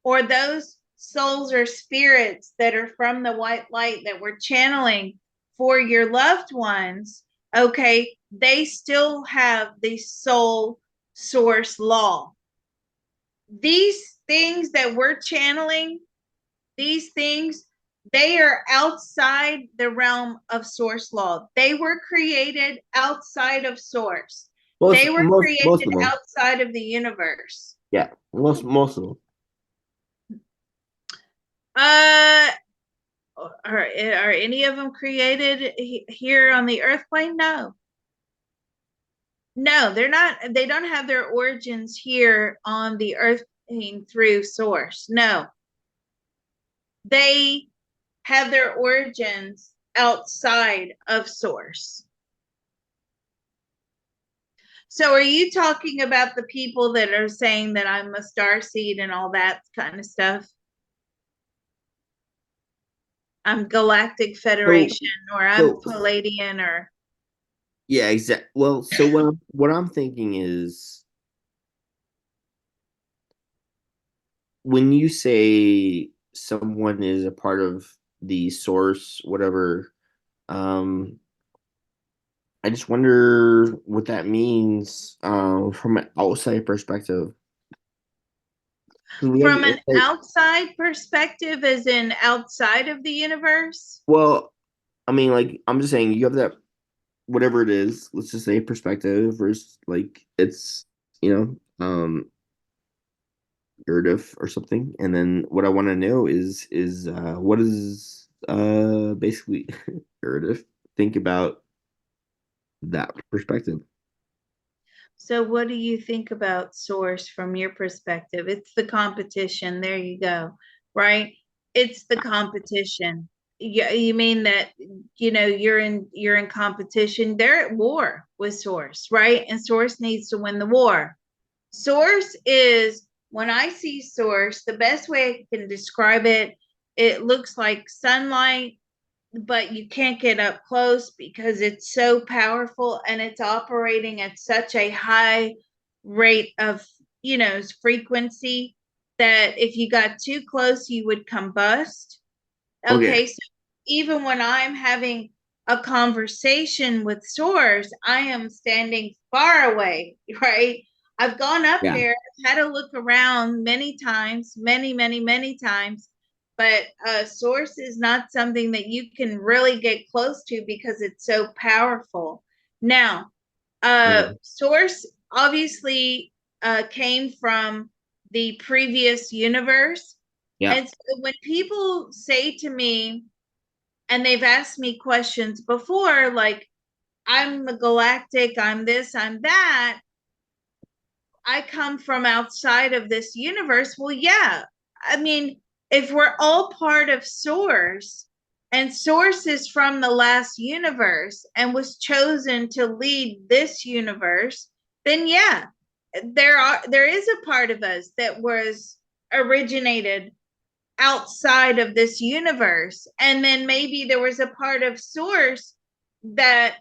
or those souls or spirits that are from the white light that we're channeling for your loved ones, okay, they still have the soul source law. These things that we're channeling, these things, they are outside the realm of source law. They were created outside of source. They were most created of them. outside of the universe. Yeah. Most of them. Uh, are any of them created here on the earth plane? No. No, they're not. They don't have their origins here on the earth plane through source. No. They have their origins outside of source. So are you talking about the people that are saying that I'm a star seed and all that kind of stuff? I'm Galactic So Federation, or I'm so Palladian, or yeah, exactly. Well, so what I'm thinking is when you say someone is a part of the source, whatever, um, I just wonder what that means from an outside perspective. 'Cause we have from an it's like, outside perspective, as in outside of the universe. well, I mean, like I'm just saying, you have that whatever it is. Let's just say perspective versus like it's you narrative or something. And then what I want to know is what is basically narrative. Think about that perspective. So, what do you think about source from your perspective? It's the competition. There you go. Right? It's the competition. You mean that, you know, you're in competition. They're at war with source, right? And source needs to win the war. Source is, when I see source, the best way I can describe it, it looks like sunlight, but you can't get up close because it's so powerful and it's operating at such a high rate of, you know, frequency that if you got too close, you would combust. Okay. Okay, so even when I'm having a conversation with source, I am standing far away, right? I've gone up Yeah. there, had to look around many times, many times, but source is not something that you can really get close to because it's so powerful. Now, Yeah. source obviously came from the previous universe. Yeah. And so when people say to me, and they've asked me questions before, like, I'm a galactic, I'm this, I'm that, I come from outside of this universe. Well, yeah. I mean, if we're all part of Source, and Source is from the last universe and was chosen to lead this universe, then yeah, there is a part of us that was originated outside of this universe. And then maybe there was a part of Source that,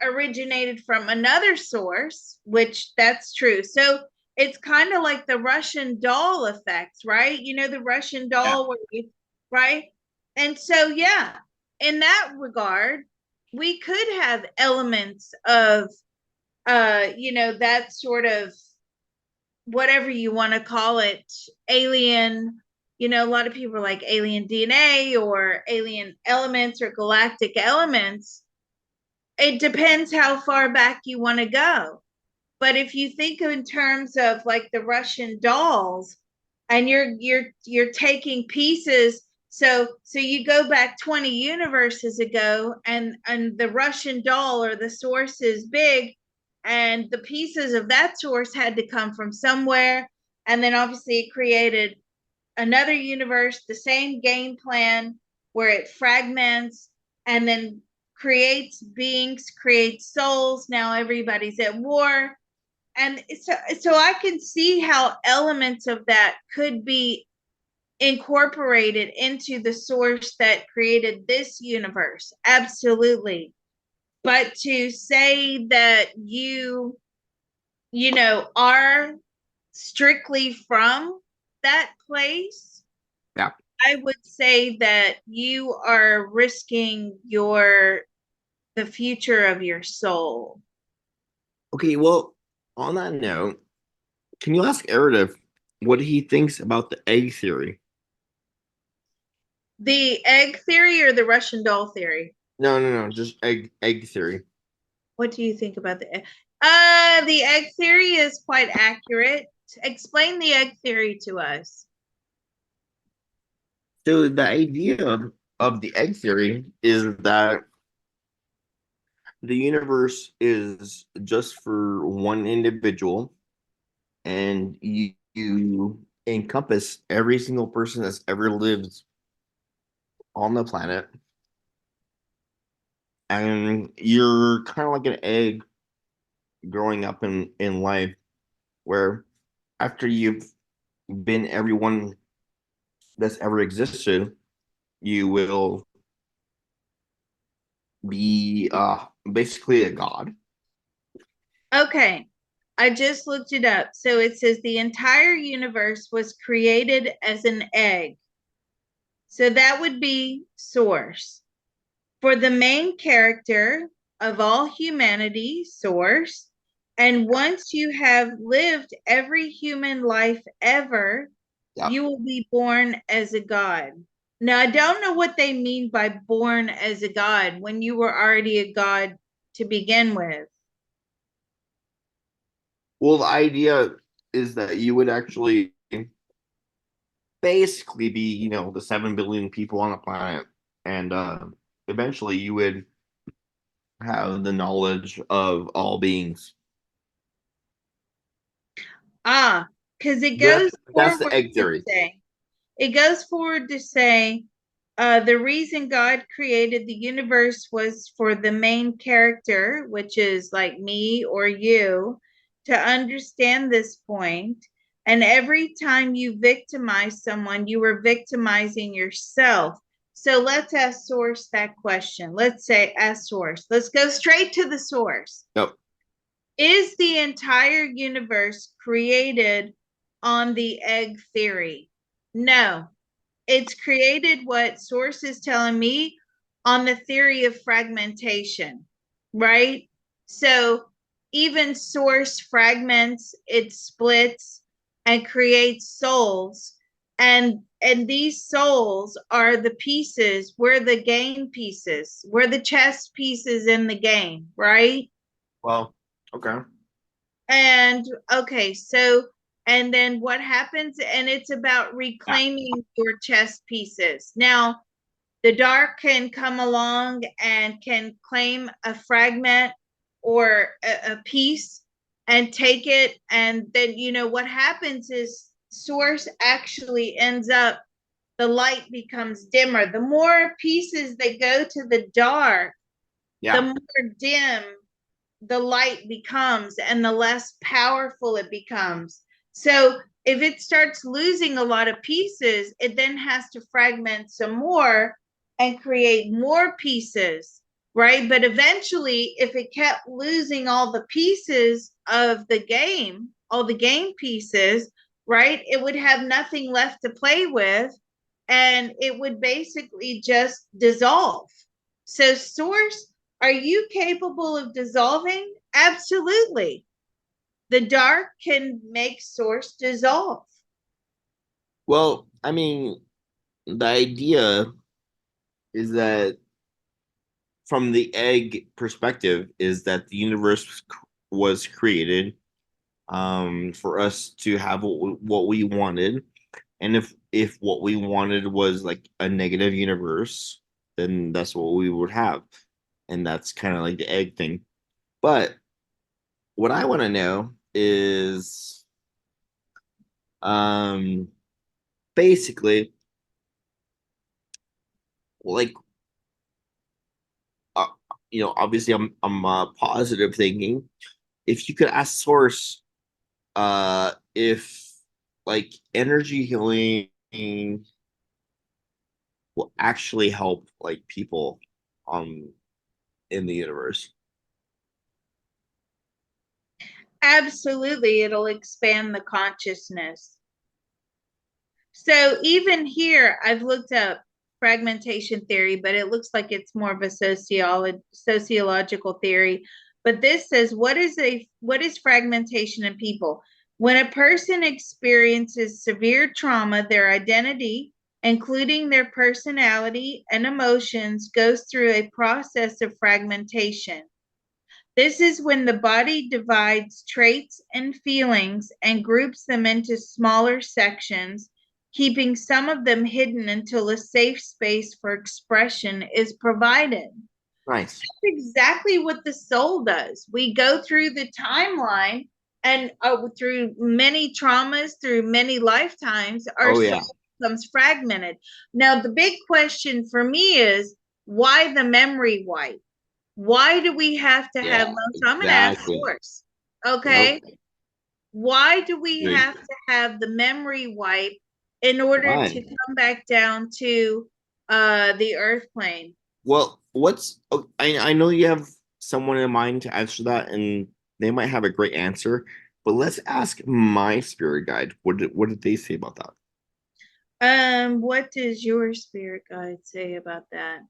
originated from another source, which that's true. So it's kind of like the Russian doll effect, right? The Russian Yeah. doll, right? And so, yeah, in that regard, we could have elements of, that sort of, whatever you want to call it, alien. A lot of people are like alien DNA or alien elements or galactic elements. It depends how far back you want to go. But if you think in terms of like the Russian dolls, and you're taking pieces, so you go back 20 universes ago, and the Russian doll or the source is big, and the pieces of that source had to come from somewhere, and then obviously it created another universe, the same game plan where it fragments and then creates beings, creates souls. Now everybody's at war. And so I can see how elements of that could be incorporated into the source that created this universe. Absolutely. But to say that are strictly from that place, Yeah. I would say that you are risking the future of your soul. Okay, well, on that note, can you ask Eric what he thinks about the egg theory? The egg theory or the Russian doll theory? No, no, no, just egg theory. What do you think about the egg? The egg theory is quite accurate. Explain the egg theory to us. So the idea of the egg theory is that the universe is just for one individual, and you encompass every single person that's ever lived on the planet, and you're kind of like an egg growing up in life, where after you've been everyone that's ever existed, you will be basically a god. Okay, I just looked it up. So it says the entire universe was created as an egg. So that would be source. For the main character of all humanity, source. And once you have lived every human life ever, Yeah. you will be born as a god. Now, I don't know what they mean by born as a god when you were already a god to begin with. Well, the idea is that you would actually basically be, the 7 billion people on the planet, and eventually you would have the knowledge of all beings. Ah, because it That's goes that's the forward egg to theory. say, the reason God created the universe was for the main character, which is like me or you, to understand this point. And every time you victimize someone, you are victimizing yourself. So let's ask Source that question. Let's say, ask Source. Let's go straight to the source. Yep. Is the entire universe created on the egg theory? No, it's created, what Source is telling me, on the theory of fragmentation, right? So even Source fragments, it splits and creates souls. And these souls are the pieces, we're the game pieces, we're the chess pieces in the game, right? Well, okay. And okay, so and then what happens? And it's about Yeah. reclaiming your chess pieces. Now, the dark can come along and can claim a fragment or a piece and take it. And then, what happens is source actually ends up, the light becomes dimmer. The more pieces that go to the dark, the Yeah. more dim the light becomes and the less powerful it becomes. So if it starts losing a lot of pieces, it then has to fragment some more and create more pieces, right? But eventually, if it kept losing all the pieces of the game, all the game pieces, right, it would have nothing left to play with and it would basically just dissolve. So, source, are you capable of dissolving? Absolutely. The dark can make source dissolve. Well, I mean, the idea is that from the egg perspective is that the universe was created for us to have what we wanted, and if what we wanted was like a negative universe, then that's what we would have, and that's kind of like the egg thing. But what I want to know is um basically like uh, obviously I'm positive thinking. If you could ask source if like energy healing will actually help like people um in the universe. Absolutely, it'll expand the consciousness. So even here, I've looked up fragmentation theory, but it looks like it's more of a sociological theory. But this says, what is fragmentation in people? When a person experiences severe trauma, their identity, including their personality and emotions, goes through a process of fragmentation. This is when the body divides traits and feelings and groups them into smaller sections, keeping some of them hidden until a safe space for expression is provided. Nice. That's exactly what the soul does. We go through the timeline and through many traumas, through many lifetimes, our Oh soul yeah. becomes fragmented. Now, the big question for me is why the memory wipe? Why do we have to have Yeah, most? I'm going to ask exactly. Source. Yep. Okay. Why do we Good. have to have the memory wipe in order to Why? come back down to the earth plane? Well, I know you have someone in mind to answer that, and they might have a great answer, but let's ask my spirit guide. What did they say about that? What does your spirit guide say about that?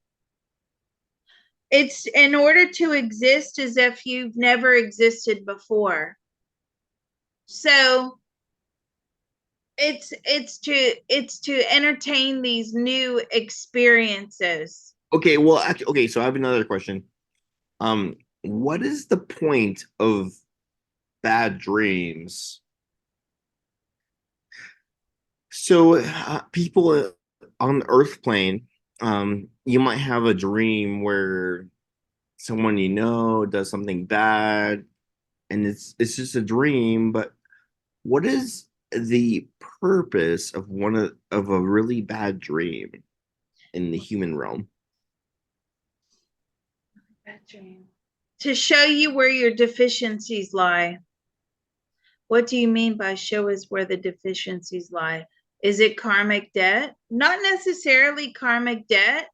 It's in order to exist as if you've never existed before. So it's to entertain these new experiences. Okay, well, actually, okay, so I have another question. What is the point of bad dreams? So, people on the Earth plane, you might have a dream where someone you know does something bad, and it's just a dream. But what is the purpose of of a really bad dream in the human realm? To show you where your deficiencies lie. What do you mean by show us where the deficiencies lie? Is it karmic debt? Not necessarily karmic debt,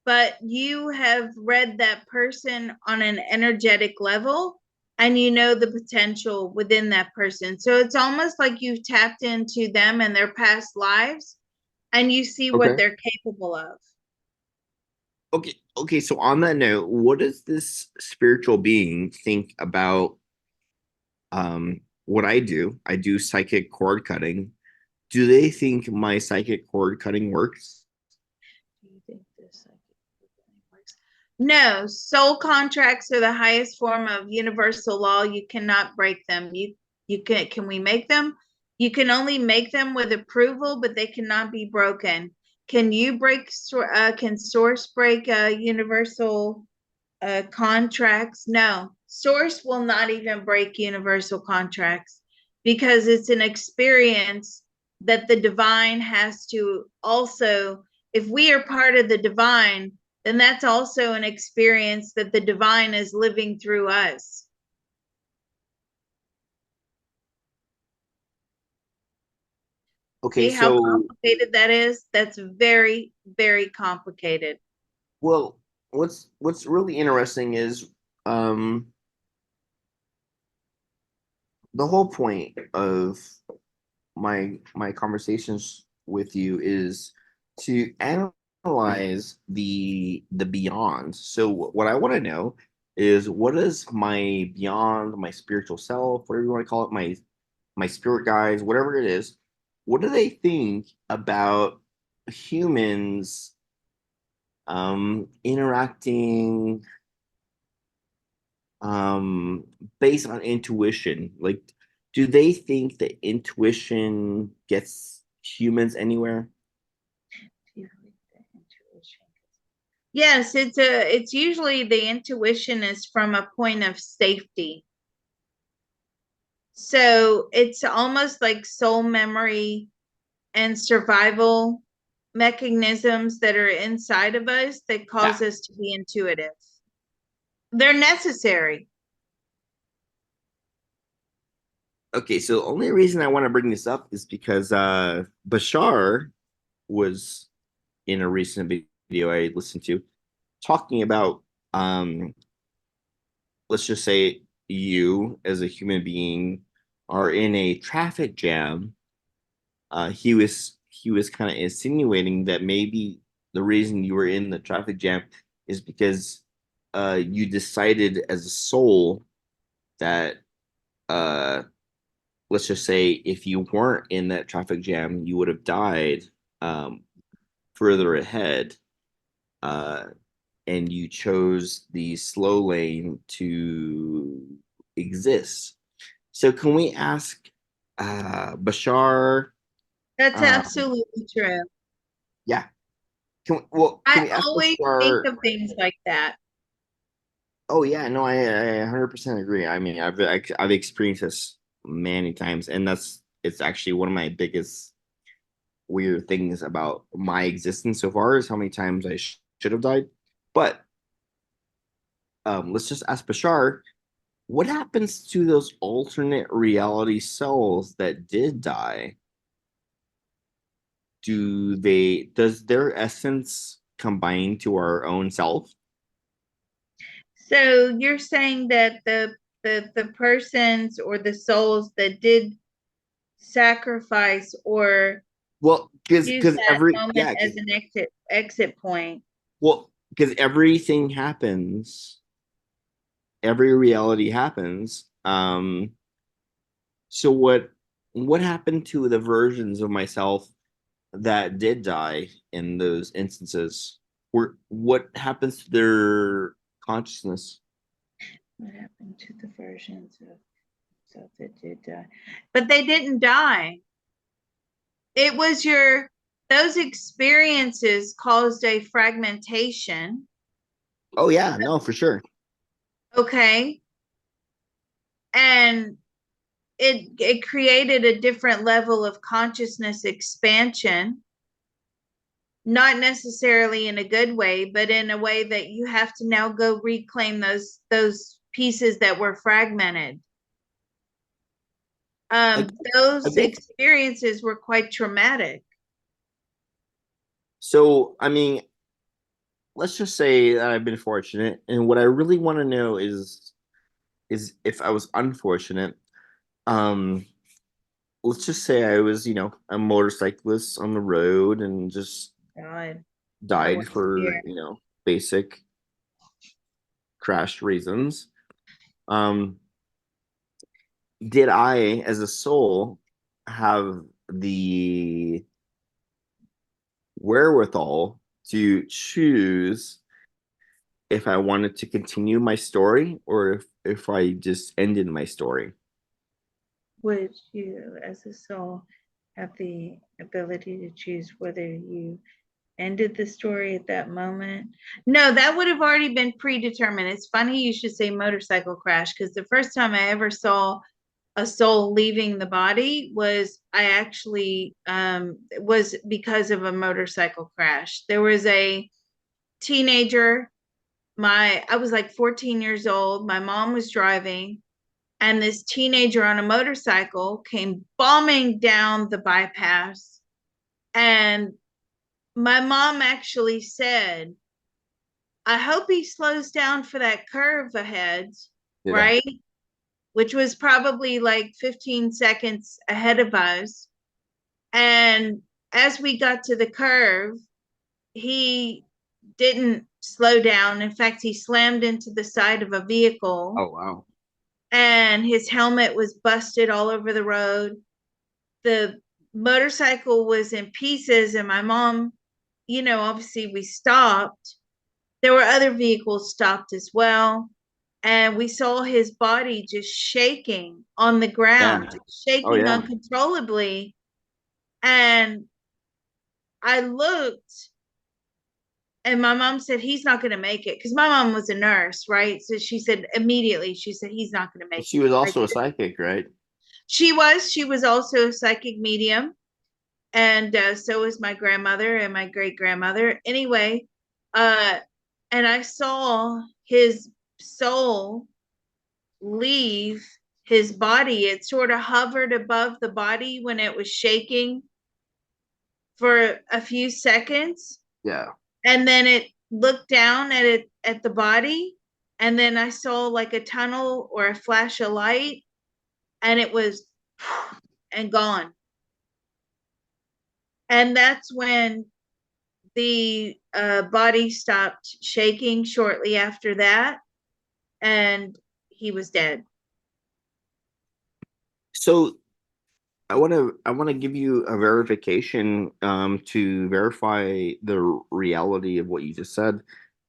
but you have read that person on an energetic level and you know the potential within that person. So it's almost like you've tapped into them and their past lives and you see what Okay. they're capable of. Okay. So on that note, what does this spiritual being think about what I do? I do psychic cord cutting. Do they think my psychic cord cutting works? Do you think this works? No, soul contracts are the highest form of universal law. You cannot break them. You can we make them? You can only make them with approval, but they cannot be broken. Can you break can source break universal contracts? No. Source will not even break universal contracts because it's an experience that the divine has to also, if we are part of the divine, then that's also an experience that the divine is living through us. Okay, See how so complicated that is? That's very, very complicated. well, what's really interesting is um the whole point of my conversations with you is to analyze the beyond. So what I want to know is what is my beyond, my spiritual self, whatever you want to call it, my spirit guides, whatever it is, what do they think about humans interacting um based on intuition? Like, do they think that intuition gets humans anywhere? Yes, it's usually the intuition is from a point of safety. So it's almost like soul memory and survival mechanisms that are inside of us that Yeah. cause us to be intuitive. They're necessary. Okay, so the only reason I want to bring this up is because Bashar was in a recent video I listened to talking about let's just say you as a human being are in a traffic jam. He was kind of insinuating that maybe the reason you were in the traffic jam is because you decided as a soul that uh let's just say if you weren't in that traffic jam you would have died um further ahead, uh and you chose the slow lane to exist. So can we ask Bashar, That's um absolutely true. yeah, can I we ask always think Bashar? of things like that. Oh yeah, no, I 100% agree. I mean, I've experienced this many times, and it's actually one of my biggest weird things about my existence so far is how many times I should have died. But let's just ask Bashar, what happens to those alternate reality souls that did die? Does their essence combine to our own self? So you're saying that the persons or the souls that did sacrifice or Well, use because that every moment yeah, as an exit point. well, because everything happens, every reality happens. So what happened to the versions of myself that did die in those instances? What happens to their consciousness? What happened to the versions of self that did die? But they didn't die. It was your those experiences caused a fragmentation. Oh yeah, no, for sure. Okay. And it created a different level of consciousness expansion, not necessarily in a good way, but in a way that you have to now go reclaim those pieces that were fragmented. I I Those guess experiences were quite traumatic. so. I mean, let's just say that I've been fortunate, and what I really want to know is if I was unfortunate. Um, let's just say I was, a motorcyclist on the road and just God, I died want to for, hear. basic crash reasons. Um, did I, as a soul, have the wherewithal to choose if I wanted to continue my story or if I just ended my story. Would you, as a soul, have the ability to choose whether you ended the story at that moment? No, that would have already been predetermined. It's funny you should say motorcycle crash, because the first time I ever saw a soul leaving the body was I actually was because of a motorcycle crash. There was a teenager, my I was like 14 years old. My mom was driving, and this teenager on a motorcycle came bombing down the bypass. And my mom actually said, I hope he slows down for that curve ahead, Yeah. right? Which was probably like 15 seconds ahead of us. And as we got to the curve, he didn't slow down. In fact, he slammed into the side of a vehicle, Oh wow. and his helmet was busted all over the road. The motorcycle was in pieces, and my mom, obviously we stopped. There were other vehicles stopped as well. And we saw his body just shaking on the Yeah. ground, just Oh shaking yeah. uncontrollably. And I looked, and my mom said, he's not going to make it. Because my mom was a nurse, right? So she said immediately, she said, he's not going to make She it. was Like, also a psychic, right? she was also a psychic medium. And so was my grandmother and my great grandmother. Anyway, uh, and I saw his soul leave his body. It sort of hovered above the body when it was shaking for a few seconds, Yeah. and then it looked down at the body, and then I saw like a tunnel or a flash of light, and it was and gone. And that's when the body stopped shaking shortly after that, and he was dead. So I want to give you a verification to verify the reality of what you just said.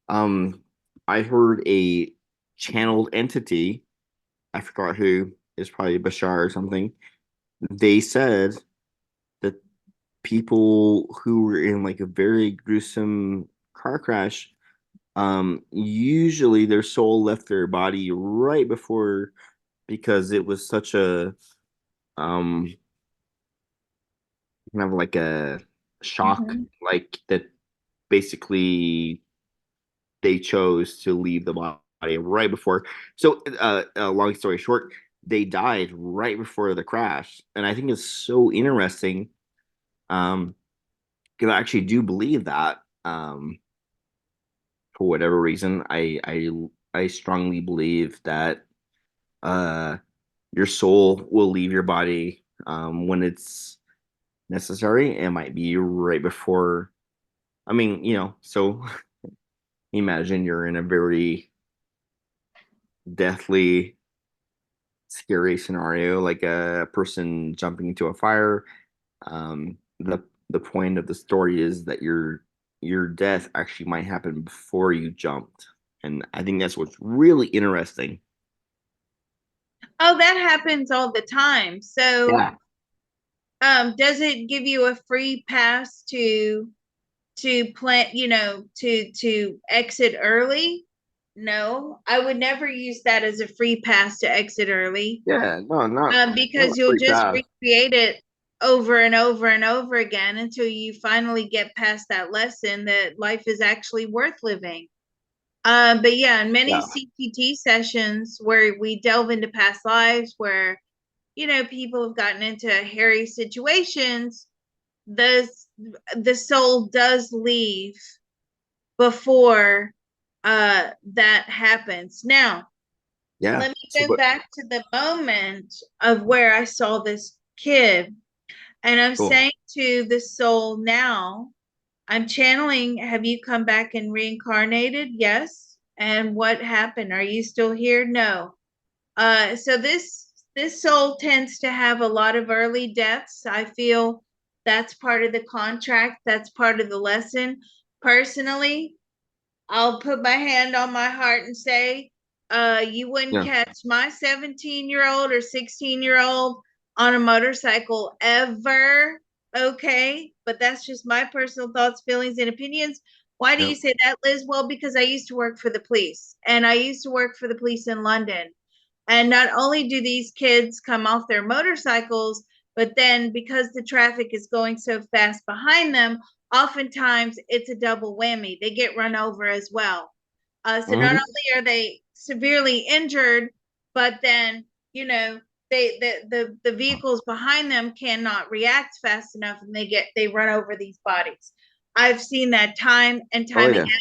Um I heard a channeled entity, I forgot who, is probably Bashar or something. They said that people who were in like a very gruesome car crash, usually their soul left their body right before, because it was such a um kind of like a shock, Mm-hmm. like that basically they chose to leave the body right before. So, long story short, they died right before the crash, and I think it's so interesting. Because I actually do believe that. For whatever reason, I strongly believe that uh, your soul will leave your body when it's necessary. It might be right before. I mean, so imagine you're in a very deathly, scary scenario, like a person jumping into a fire. The point of the story is that your death actually might happen before you jumped, and I think that's what's really interesting. Oh, that happens all the time. So, Yeah, does it give you a free pass to plan, to exit early? No, I would never use that as a free pass to exit early, yeah, no, not because you'll pretty just fast. recreate it over and over and over again until you finally get past that lesson that life is actually worth living. But yeah, in many Yeah, CPT sessions where we delve into past lives, where people have gotten into hairy situations, the the soul does leave before that happens. Now, yeah. let me So, go but back to the moment of where I saw this kid, and I'm cool. saying to the soul now, I'm channeling, have you come back and reincarnated? Yes. And what happened? Are you still here? No. So this soul tends to have a lot of early deaths. I feel that's part of the contract. That's part of the lesson. Personally, I'll put my hand on my heart and say, you wouldn't Yeah. catch my 17-year-old or 16-year-old on a motorcycle ever. Okay. But that's just my personal thoughts, feelings, and opinions. Why do you Yep. say that, Liz? Well, because I used to work for the police, and I used to work for the police in London. And not only do these kids come off their motorcycles, but then because the traffic is going so fast behind them, oftentimes it's a double whammy. They get run over as well. So not Mhm. only are they severely injured, but then, you know, the vehicles behind them cannot react fast enough, and they run over these bodies. I've seen that time and Oh time yeah. again.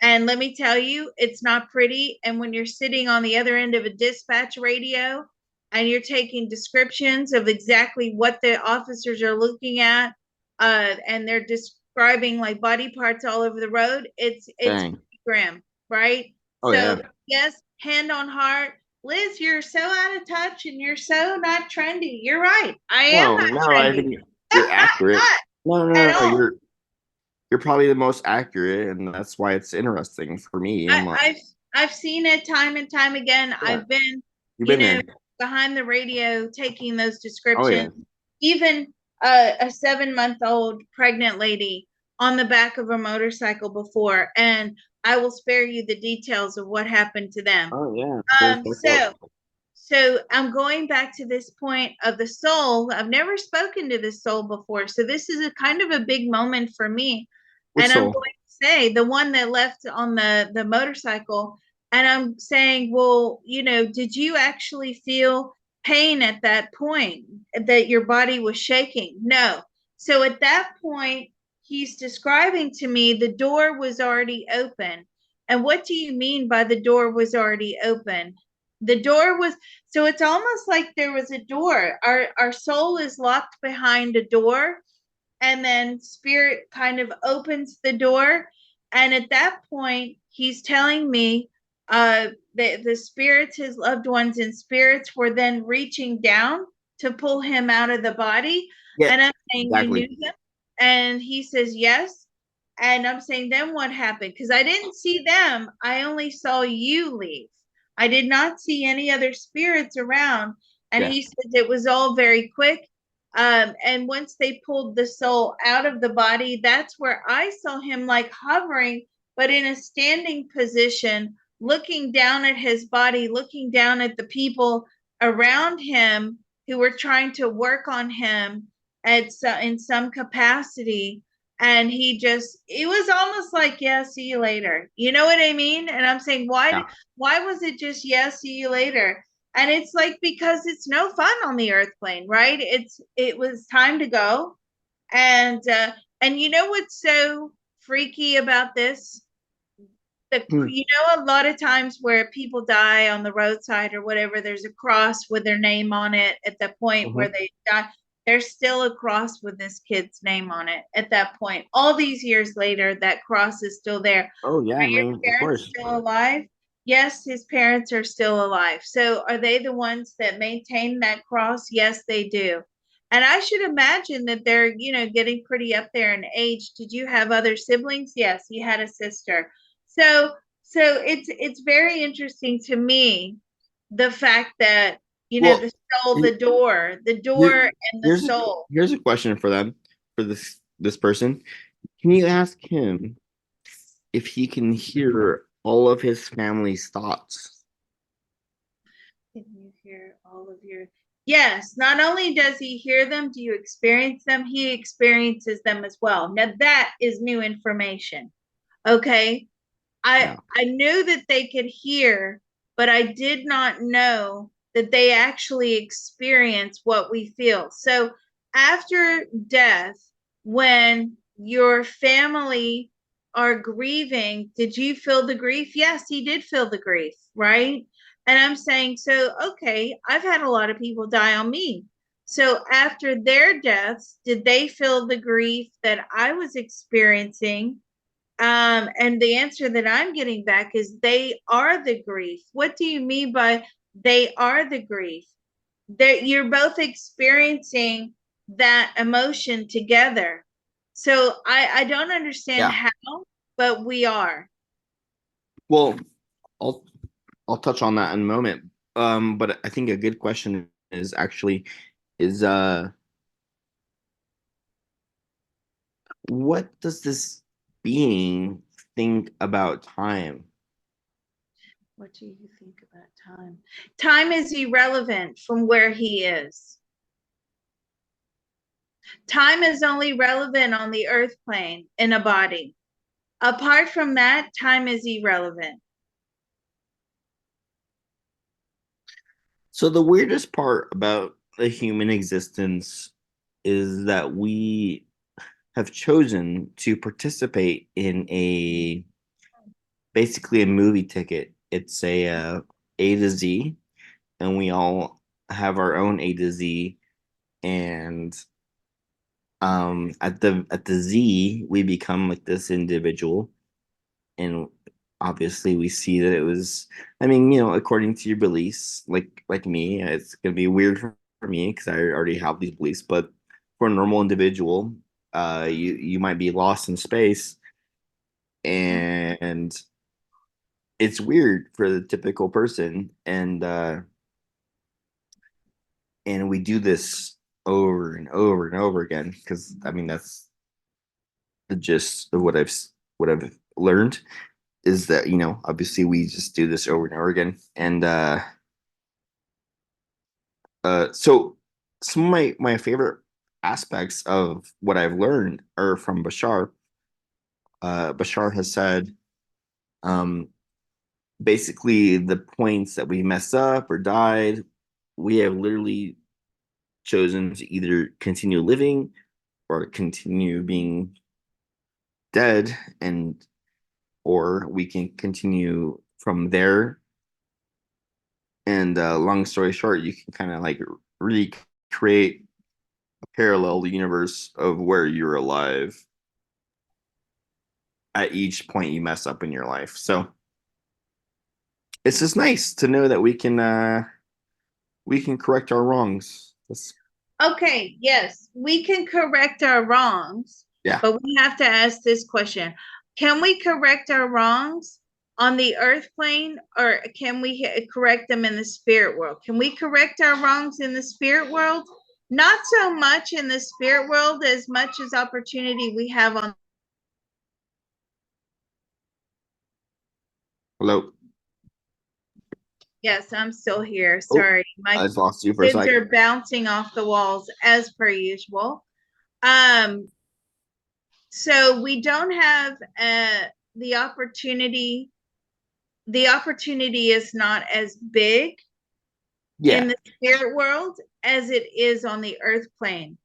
And let me tell you, it's not pretty. And when you're sitting on the other end of a dispatch radio and you're taking descriptions of exactly what the officers are looking at, and they're describing like body parts all over the road, it's Dang. pretty grim, right? Oh So yeah. yes, hand on heart, Liz, you're so out of touch and you're so not trendy. You're right. I am No, not no, I trendy. think you're accurate. Not No, at no, no, all. you're probably the most accurate, and that's why it's interesting for me. I'm I, like, I've I've seen it time and time again. yeah, I've been, you've you been know, there. behind the radio taking those Oh descriptions. yeah. Even a 7-month-old pregnant lady on the back of a motorcycle before, and I will spare you the details of what happened to them. Oh yeah. Sure. Um, Fuck up. so so I'm going back to this point of the soul. I've never spoken to the soul before. So this is a kind of a big moment for me. Which And I'm going soul? to say the one that left on the motorcycle. And I'm saying, well, did you actually feel pain at that point that your body was shaking? No. So at that point, he's describing to me the door was already open. And what do you mean by the door was already open? The door was, so it's almost like there was a door. Our soul is locked behind a door, and then spirit kind of opens the door. And at that point, he's telling me the spirits, his loved ones and spirits, were then reaching down to pull him out of the body. Yeah. And I'm saying, you knew Exactly. them? And he says, yes. And I'm saying, then what happened? Because I didn't see them. I only saw you leave. I did not see any other spirits around. And Yeah. he says it was all very quick. And once they pulled the soul out of the body, that's where I saw him like hovering, but in a standing position, looking down at his body, looking down at the people around him who were trying to work on him in some capacity. And it was almost like, yeah, see you later. You know what I mean? And I'm saying, Yeah. why was it just, yeah, see you later? And it's like, because it's no fun on the earth plane, right? It was time to go. And you know what's so freaky about this? Hmm. A lot of times where people die on the roadside or whatever, there's a cross with their name on it at the point where Mhm. they die. There's still a cross with this kid's name on it at that point. All these years later, that cross is still there. Oh yeah. Are I your mean, of parents course. still alive? Yes, his parents are still alive. So are they the ones that maintain that cross? Yes, they do. And I should imagine that they're, getting pretty up there in age. Did you have other siblings? Yes, he had a sister. So it's very interesting to me, the fact that, Well, the soul, he- the here, door and the soul. here's a question for them, for this person. Can you ask him if he can hear all of his family's thoughts? Can you hear all of your? Yes, not only does he hear them, do you experience them? He experiences them as well. Now that is new information. Okay. I Yeah. I knew that they could hear, but I did not know that they actually experience what we feel. So after death, when your family are grieving, did you feel the grief? Yes, he did feel the grief, right? And I'm saying, so okay, I've had a lot of people die on me. So after their deaths, did they feel the grief that I was experiencing? And the answer that I'm getting back is they are the grief. What do you mean by they are the grief? That you're both experiencing that emotion together. So I don't understand Yeah. how, but we are. Well, I'll I'll touch on that in a moment. But I think a good question is actually is what does this being think about time? What do you think about time? Time is irrelevant from where he is. Time is only relevant on the earth plane in a body. Apart from that, time is irrelevant. So the weirdest part about the human existence is that we have chosen to participate in a basically a movie ticket. It's A to Z, and we all have our own A to Z. And at the Z, we become like this individual, and obviously we see that it was. I mean, according to your beliefs, like me, it's gonna be weird for me because I already have these beliefs. But for a normal individual, you might be lost in space, and it's weird for the typical person, and we do this over and over and over again because I mean that's the gist of what I've learned is that obviously we just do this over and over again, and so some of my favorite aspects of what I've learned are from Bashar. Bashar has said um, basically the points that we messed up or died, we have literally chosen to either continue living or continue being dead, and or we can continue from there. And long story short, you can kind of like recreate a parallel universe of where you're alive at each point you mess up in your life. So it's just nice to know that we can correct our wrongs. That's, Okay, yes, we can correct our wrongs, yeah. but we have to ask this question. Can we correct our wrongs on the earth plane, or can we correct them in the spirit world? Can we correct our wrongs in the spirit world? Not so much in the spirit world as much as opportunity we have on. Hello. Yes, I'm still here. Oh, Sorry. My I just lost you for a kids sec. are bouncing off the walls as per usual. Um, so we don't have the opportunity. The opportunity is not as big in Yeah. the spirit world as it is on the earth plane.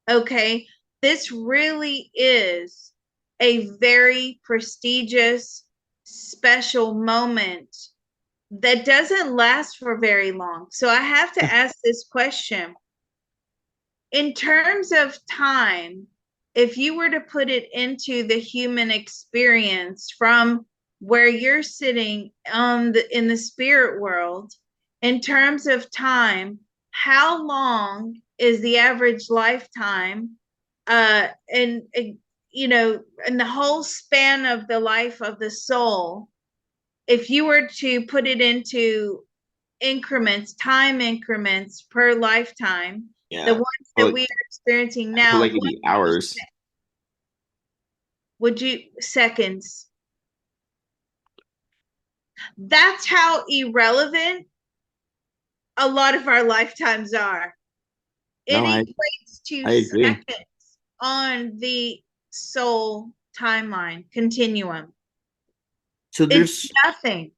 Okay. This really is a very prestigious, special moment that doesn't last for very long. So I have to ask this question. In terms of time, if you were to put it into the human experience from where you're sitting in the spirit world, in terms of time, how long is the average lifetime? And in the whole span of the life of the soul, if you were to put it into increments, time increments per lifetime, the Yeah. ones I that feel we like, are experiencing I feel now, like it'd what be hours. would you seconds? That's how irrelevant a lot of our lifetimes are. It No, equates to I agree. seconds on the soul timeline continuum. So It's nothing.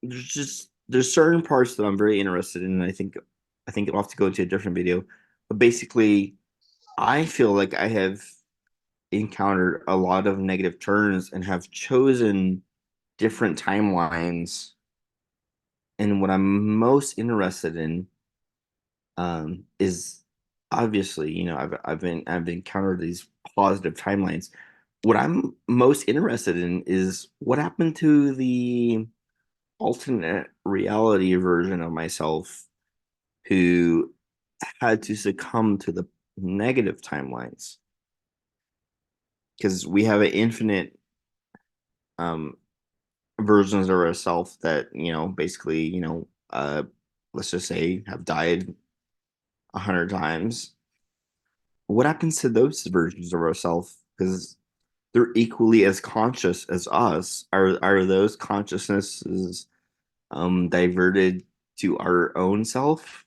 there's certain parts that I'm very interested in, and I think I'll have to go into a different video. But basically, I feel like I have encountered a lot of negative turns and have chosen different timelines. And what I'm most interested in is obviously, I've encountered these positive timelines. What I'm most interested in is what happened to the alternate reality version of myself who had to succumb to the negative timelines because we have an infinite um versions of ourselves that, basically, let's just say have died 100 times. What happens to those versions of ourselves? Because they're equally as conscious as us. Are those consciousnesses diverted to our own self,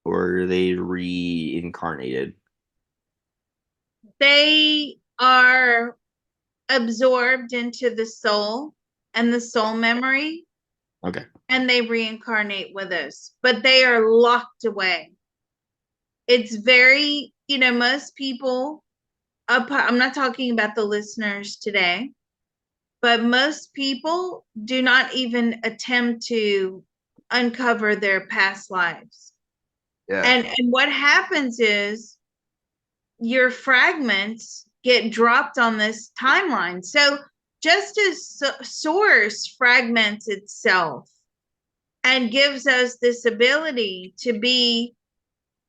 or are they reincarnated? They are absorbed into the soul and the soul memory, Okay. and they reincarnate with us, but they are locked away. It's very, most people, I'm not talking about the listeners today, but most people do not even attempt to uncover their past lives. Yeah. And what happens is your fragments get dropped on this timeline. So just as source fragments itself and gives us this ability to be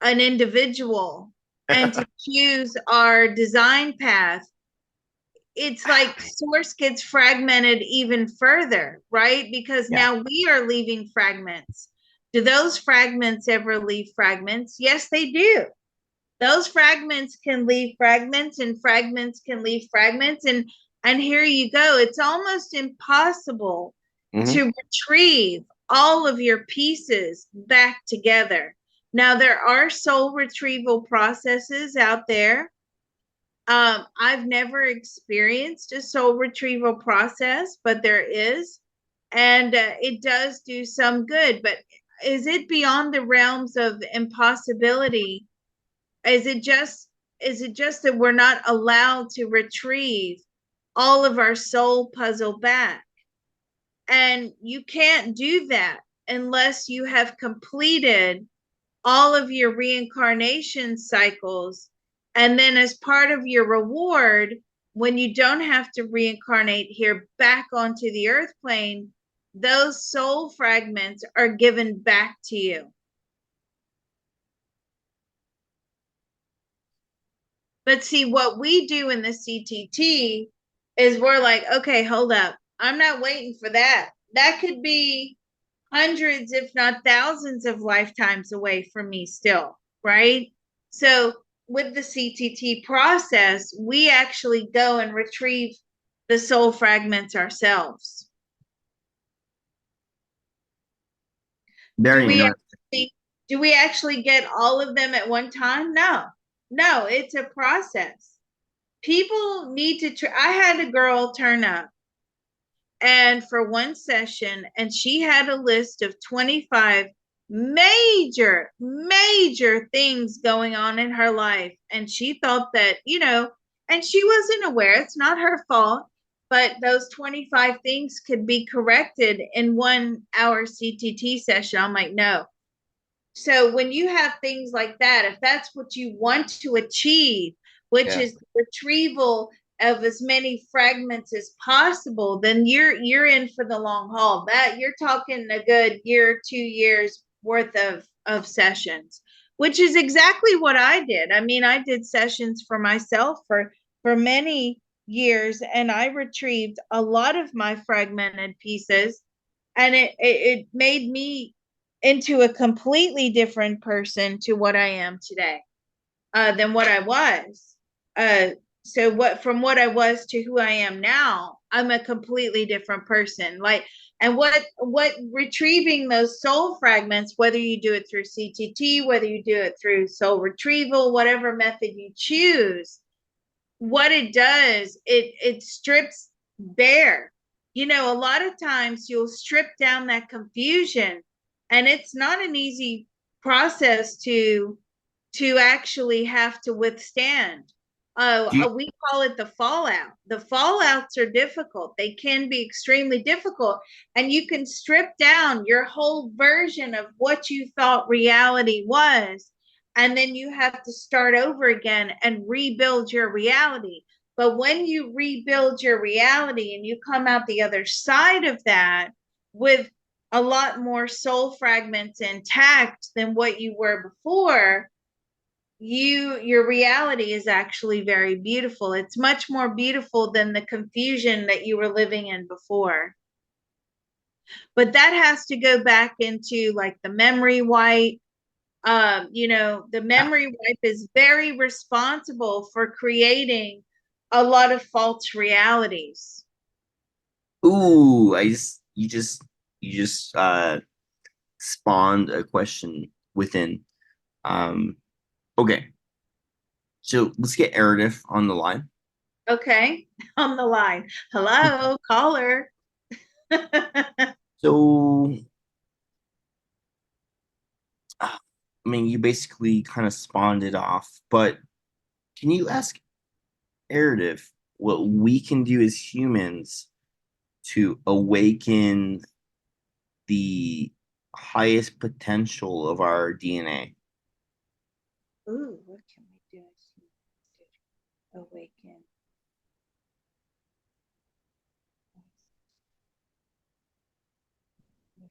an individual and to choose our design path, it's like source gets fragmented even further, right? Because Yeah. now we are leaving fragments. Do those fragments ever leave fragments? Yes, they do. Those fragments can leave fragments, and fragments can leave fragments, and here you go. It's almost impossible Hmm. to retrieve all of your pieces back together. Now there are soul retrieval processes out there. I've never experienced a soul retrieval process, but there is, and it does do some good. But is it beyond the realms of impossibility? Is it just that we're not allowed to retrieve all of our soul puzzle back? And you can't do that unless you have completed all of your reincarnation cycles. And then, as part of your reward, when you don't have to reincarnate here back onto the earth plane, those soul fragments are given back to you. But see, what we do in the CTT is we're like, okay, hold up. I'm not waiting for that. That could be hundreds, if not thousands, of lifetimes away from me still, right? So with the CTT process, we actually go and retrieve the soul fragments ourselves. Do Very we interesting. actually, do we actually get all of them at one time? No. No, it's a process. People need to I had a girl turn up and for one session, and she had a list of 25 major things going on in her life, and she thought that, and she wasn't aware, it's not her fault, but those 25 things could be corrected in 1 hour CTT session. I'm like, no. So when you have things like that, if that's what you want to achieve, which Yeah. is retrieval of as many fragments as possible, then you're in for the long haul. That you're talking a good year, 2 years worth of sessions, which is exactly what I did. I mean, I did sessions for myself for many years, and I retrieved a lot of my fragmented pieces, and it made me into a completely different person to what I am today, than what I was. Uh, so from what I was to who I am now, I'm a completely different person. Like, and what retrieving those soul fragments, whether you do it through CTT, whether you do it through soul retrieval, whatever method you choose, what it does, it strips bare. A lot of times you'll strip down that confusion, and it's not an easy process to actually have to withstand. Do you, We call it the fallout. The fallouts are difficult. They can be extremely difficult, and you can strip down your whole version of what you thought reality was, and then you have to start over again and rebuild your reality. But when you rebuild your reality and you come out the other side of that with a lot more soul fragments intact than what you were before, your reality is actually very beautiful. It's much more beautiful than the confusion that you were living in before. But that has to go back into like the memory wipe. The Yeah. memory wipe is very responsible for creating a lot of false realities. Ooh, you just spawned a question within. Um, okay, so let's get Meredith on the line. Okay, on the line. Hello, caller. So, I mean, you basically kind of spawned it off, but can you ask Meredith what we can do as humans to awaken the highest potential of our DNA? Ooh, what can we do to awaken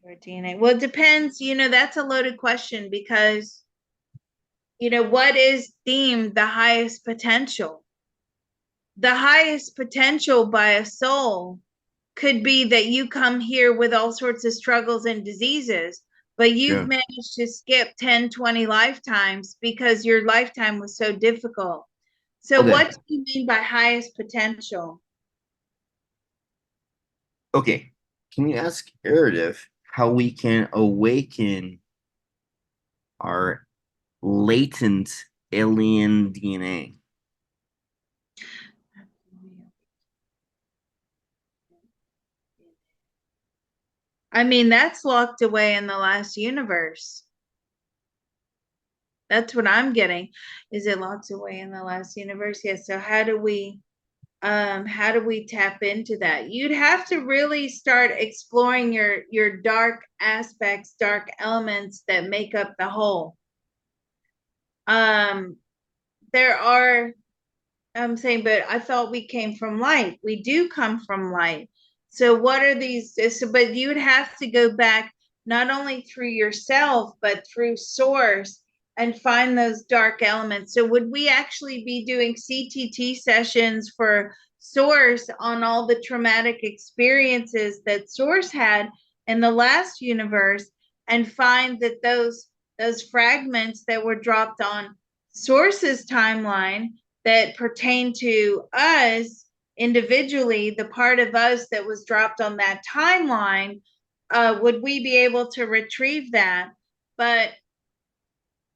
our DNA? Well, it depends. That's a loaded question because, what is deemed the highest potential? The highest potential by a soul could be that you come here with all sorts of struggles and diseases, but you've Yeah. managed to skip 10, 20 lifetimes because your lifetime was so difficult. So, Okay. what do you mean by highest potential? Okay. Can you ask Meredith how we can awaken our latent alien DNA? I mean, that's locked away in the last universe. That's what I'm getting. Is it locked away in the last universe? Yes. So how do we tap into that? You'd have to really start exploring your dark aspects, dark elements that make up the whole. Um there are I'm saying, but I thought we came from light. We do come from light. So what are these? So, but you would have to go back not only through yourself, but through source and find those dark elements. So would we actually be doing CTT sessions for source on all the traumatic experiences that source had in the last universe and find that those fragments that were dropped on source's timeline that pertain to us individually, the part of us that was dropped on that timeline, would we be able to retrieve that? But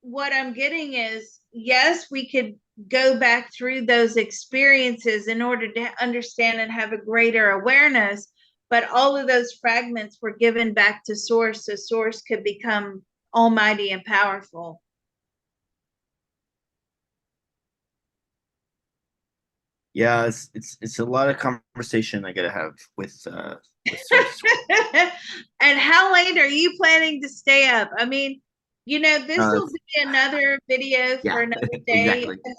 what I'm getting is, yes, we could go back through those experiences in order to understand and have a greater awareness. But all of those fragments were given back to Source so Source could become almighty and powerful. Yeah, it's a lot of conversation I gotta have with source. And how late are you planning to stay up? I mean, this Uh, will be another video for yeah, another day. exactly.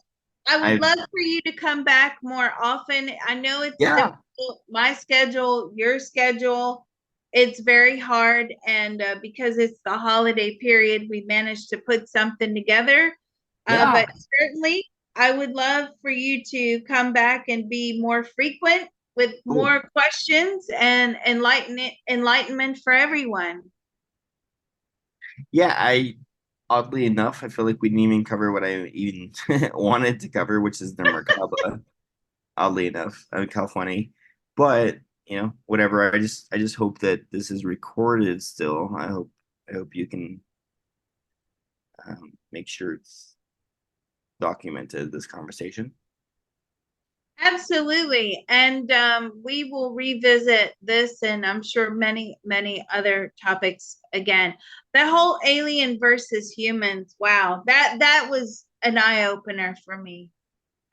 I would I love for you to come back more often. I know it's Yeah, difficult, my schedule, your schedule. It's very hard. And because it's the holiday period, we managed to put something together. yeah. But certainly, I would love for you to come back and be more frequent with Cool. more questions and enlightenment for everyone. Yeah, I oddly enough, I feel like we didn't even cover what I even wanted to cover, which is the Merkaba. Oddly enough, I'm California, but whatever. I just hope that this is recorded still. I hope you can make sure it's documented, this conversation. Absolutely. And we will revisit this and I'm sure many, many other topics again. The whole alien versus humans. Wow. That was an eye opener for me.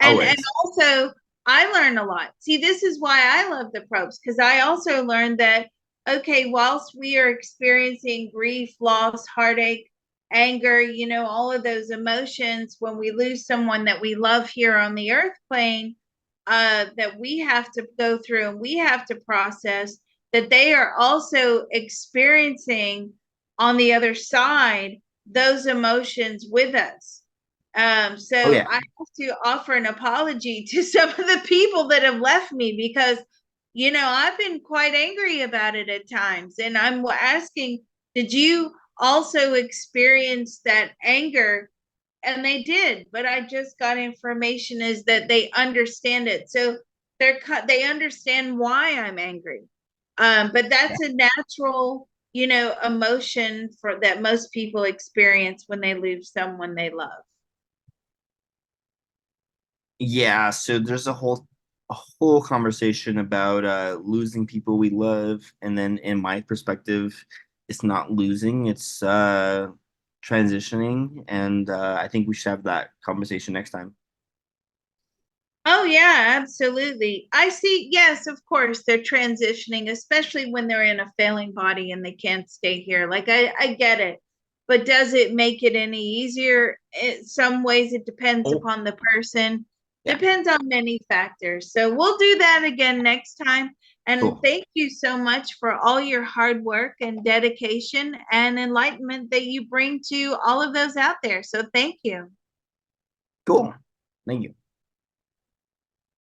And Always. also I learned a lot. See, this is why I love the probes, because I also learned that okay, whilst we are experiencing grief, loss, heartache, anger, all of those emotions when we lose someone that we love here on the earth plane, that we have to go through and we have to process, that they are also experiencing on the other side those emotions with us. Oh So yeah. I have to offer an apology to some of the people that have left me because I've been quite angry about it at times. And I'm asking, did you also experience that anger? And they did, but I just got information is that they understand it. So they understand why I'm angry. But Yeah. that's a natural, emotion for that most people experience when they lose someone they love. Yeah, so there's a whole conversation about losing people we love, and then in my perspective, it's not losing, it's transitioning, and I think we should have that conversation next time. Oh, yeah, absolutely. I see. Yes, of course, they're transitioning, especially when they're in a failing body and they can't stay here. Like, I get it. But does it make it any easier? In some ways, it depends Oh, upon the person, yeah, depends on many factors. So, we'll do that again next time. And cool. thank you so much for all your hard work and dedication and enlightenment that you bring to all of those out there. So, thank you. Cool. Thank you.